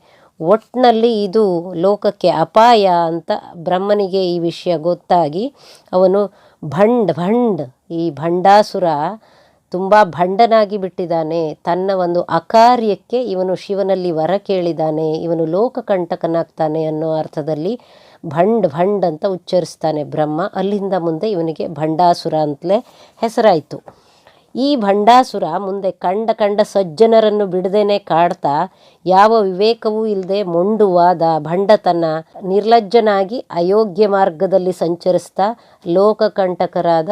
ಒಟ್ಟಿನಲ್ಲಿ ಇದು ಲೋಕಕ್ಕೆ ಅಪಾಯ ಅಂತ ಬ್ರಹ್ಮನಿಗೆ ಈ ವಿಷಯ ಗೊತ್ತಾಗಿ ಅವನು ಈ ಭಂಡಾಸುರ ತುಂಬ ಭಂಡನಾಗಿ ಬಿಟ್ಟಿದ್ದಾನೆ. ತನ್ನ ಒಂದು ಅಕಾರ್ಯಕ್ಕೆ ಇವನು ಶಿವನಲ್ಲಿ ವರ ಕೇಳಿದ್ದಾನೆ, ಇವನು ಲೋಕಕಂಟಕನಾಗ್ತಾನೆ ಅನ್ನೋ ಅರ್ಥದಲ್ಲಿ ಭಂಡ್ ಅಂತ ಉಚ್ಚರಿಸ್ತಾನೆ ಬ್ರಹ್ಮ. ಅಲ್ಲಿಂದ ಮುಂದೆ ಇವನಿಗೆ ಭಂಡಾಸುರ ಅಂತಲೇ ಹೆಸರಾಯಿತು. ಈ ಭಂಡಾಸುರ ಮುಂದೆ ಕಂಡ ಸಜ್ಜನರನ್ನು ಬಿಡದೇನೆ ಕಾಡ್ತಾ, ಯಾವ ವಿವೇಕವೂ ಇಲ್ಲದೆ ಮೊಂಡುವಾದ ಭಂಡತನ, ನಿರ್ಲಜ್ಜನಾಗಿ ಅಯೋಗ್ಯ ಮಾರ್ಗದಲ್ಲಿ ಸಂಚರಿಸ್ತಾ ಲೋಕಕಂಟಕರಾದ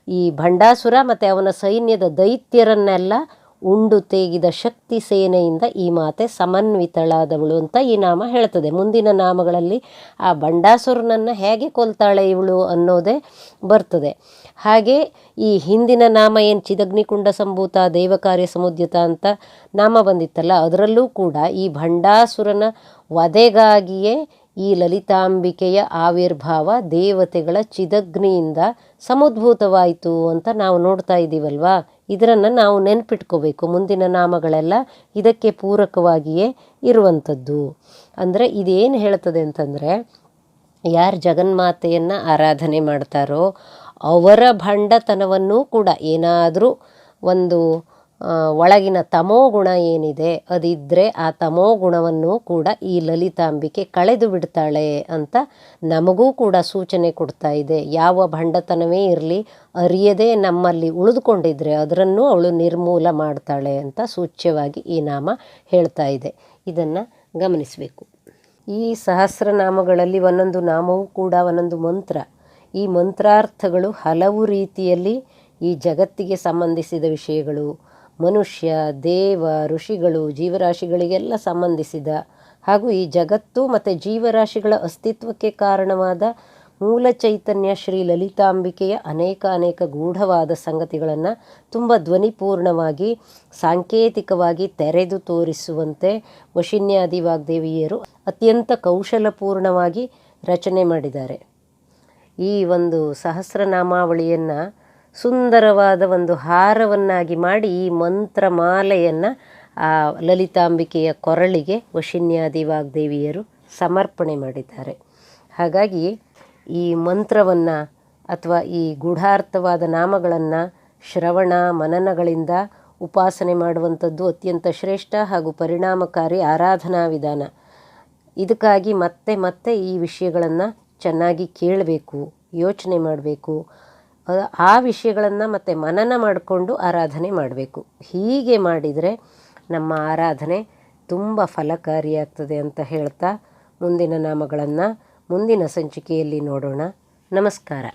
ಈ ಭಂಡಾಸುರ ಮತ್ತು ಅವನ ಸೈನ್ಯದ ದೈತ್ಯರನ್ನೆಲ್ಲ ಉಂಡು ತೇಗಿದ ಶಕ್ತಿ ಸೇನೆಯಿಂದ ಈ ಮಾತೆ ಸಮನ್ವಿತಳಾದವಳು ಅಂತ ಈ ನಾಮ ಹೇಳ್ತದೆ. ಮುಂದಿನ ನಾಮಗಳಲ್ಲಿ ಆ ಭಂಡಾಸುರನನ್ನು ಹೇಗೆ ಕೊಲ್ತಾಳೆ ಇವಳು ಅನ್ನೋದೇ ಬರ್ತದೆ. ಹಾಗೆ ಈ ಹಿಂದಿನ ನಾಮ ಏನು ಚಿದಗ್ನಿಕುಂಡ ಸಂಭೂತ ದೇವಕಾರ್ಯ ಸಮುದ್ಯತ ಅಂತ ನಾಮ ಬಂದಿತ್ತಲ್ಲ, ಅದರಲ್ಲೂ ಕೂಡ ಈ ಭಂಡಾಸುರನ ವಧೆಗಾಗಿಯೇ ಈ ಲಲಿತಾಂಬಿಕೆಯ ಆವಿರ್ಭಾವ ದೇವತೆಗಳ ಚಿದಗ್ನಿಯಿಂದ ಸಮುದ್ಭೂತವಾಯಿತು ಅಂತ ನಾವು ನೋಡ್ತಾ ಇದ್ದೀವಲ್ವಾ. ಇದನ್ನು ನಾವು ನೆನ್ಪಿಟ್ಕೋಬೇಕು. ಮುಂದಿನ ನಾಮಗಳೆಲ್ಲ ಇದಕ್ಕೆ ಪೂರಕವಾಗಿಯೇ ಇರುವಂಥದ್ದು. ಅಂದರೆ ಇದೇನು ಹೇಳ್ತದೆ ಅಂತಂದರೆ, ಯಾರು ಜಗನ್ಮಾತೆಯನ್ನು ಆರಾಧನೆ ಮಾಡ್ತಾರೋ ಅವರ ಭಂಡತನವನ್ನೂ ಕೂಡ ಏನಾದರೂ ಒಂದು ಒಳಗಿನ ತಮೋಗುಣ ಏನಿದೆ ಅದಿದ್ದರೆ ಆ ತಮೋಗುಣವನ್ನು ಕೂಡ ಈ ಲಲಿತಾಂಬಿಕೆ ಕಳೆದು ಬಿಡ್ತಾಳೆ ಅಂತ ನಮಗೂ ಕೂಡ ಸೂಚನೆ ಕೊಡ್ತಾ ಇದೆ. ಯಾವ ಭಂಡತನವೇ ಇರಲಿ ಅರಿಯದೇ ನಮ್ಮಲ್ಲಿ ಉಳಿದುಕೊಂಡಿದ್ರೆ ಅದರನ್ನು ಅವಳು ನಿರ್ಮೂಲ ಮಾಡ್ತಾಳೆ ಅಂತ ಸೂಚ್ಯವಾಗಿ ಈ ನಾಮ ಹೇಳ್ತಾ ಇದೆ. ಇದನ್ನು ಗಮನಿಸಬೇಕು. ಈ ಸಹಸ್ರನಾಮಗಳಲ್ಲಿ ಒಂದೊಂದು ನಾಮವೂ ಕೂಡ ಒಂದೊಂದು ಮಂತ್ರ. ಈ ಮಂತ್ರಾರ್ಥಗಳು ಹಲವು ರೀತಿಯಲ್ಲಿ ಈ ಜಗತ್ತಿಗೆ ಸಂಬಂಧಿಸಿದ ವಿಷಯಗಳು, ಮನುಷ್ಯ, ದೇವ, ಋಷಿಗಳು, ಜೀವರಾಶಿಗಳಿಗೆಲ್ಲ ಸಂಬಂಧಿಸಿದ ಹಾಗೂ ಈ ಜಗತ್ತು ಮತ್ತು ಜೀವರಾಶಿಗಳ ಅಸ್ತಿತ್ವಕ್ಕೆ ಕಾರಣವಾದ ಮೂಲ ಚೈತನ್ಯ ಶ್ರೀ ಲಲಿತಾಂಬಿಕೆಯ ಅನೇಕ ಗೂಢವಾದ ಸಂಗತಿಗಳನ್ನು ತುಂಬ ಧ್ವನಿಪೂರ್ಣವಾಗಿ ಸಾಂಕೇತಿಕವಾಗಿ ತೆರೆದು ತೋರಿಸುವಂತೆ ವಶಿನ್ಯಾದಿ ವಾಗ್ದೇವಿಯರು ಅತ್ಯಂತ ಕೌಶಲಪೂರ್ಣವಾಗಿ ರಚನೆ ಮಾಡಿದ್ದಾರೆ. ಈ ಒಂದು ಸಹಸ್ರನಾಮಾವಳಿಯನ್ನು ಸುಂದರವಾದ ಒಂದು ಹಾರವನ್ನಾಗಿ ಮಾಡಿ ಈ ಮಂತ್ರಮಾಲೆಯನ್ನು ಆ ಲಲಿತಾಂಬಿಕೆಯ ಕೊರಳಿಗೆ ವಶಿನ್ಯಾದಿ ವಾಗ್ದೇವಿಯರು ಸಮರ್ಪಣೆ ಮಾಡಿದ್ದಾರೆ. ಹಾಗಾಗಿ ಈ ಮಂತ್ರವನ್ನು ಅಥವಾ ಈ ಗೂಢಾರ್ಥವಾದ ನಾಮಗಳನ್ನು ಶ್ರವಣ ಮನನಗಳಿಂದ ಉಪಾಸನೆ ಮಾಡುವಂಥದ್ದು ಅತ್ಯಂತ ಶ್ರೇಷ್ಠ ಹಾಗೂ ಪರಿಣಾಮಕಾರಿ ಆರಾಧನಾ ವಿಧಾನ. ಇದಕ್ಕಾಗಿ ಮತ್ತೆ ಈ ವಿಷಯಗಳನ್ನು ಚೆನ್ನಾಗಿ ಕೇಳಬೇಕು, ಯೋಚನೆ ಮಾಡಬೇಕು, ಆ ವಿಷಯಗಳನ್ನು ಮತ್ತೆ ಮನನ ಮಾಡಿಕೊಂಡು ಆರಾಧನೆ ಮಾಡಬೇಕು. ಹೀಗೆ ಮಾಡಿದರೆ ನಮ್ಮ ಆರಾಧನೆ ತುಂಬ ಫಲಕಾರಿಯಾಗ್ತದೆ ಅಂತ ಹೇಳ್ತಾ ಮುಂದಿನ ನಾಮಗಳನ್ನು ಮುಂದಿನ ಸಂಚಿಕೆಯಲ್ಲಿ ನೋಡೋಣ. ನಮಸ್ಕಾರ.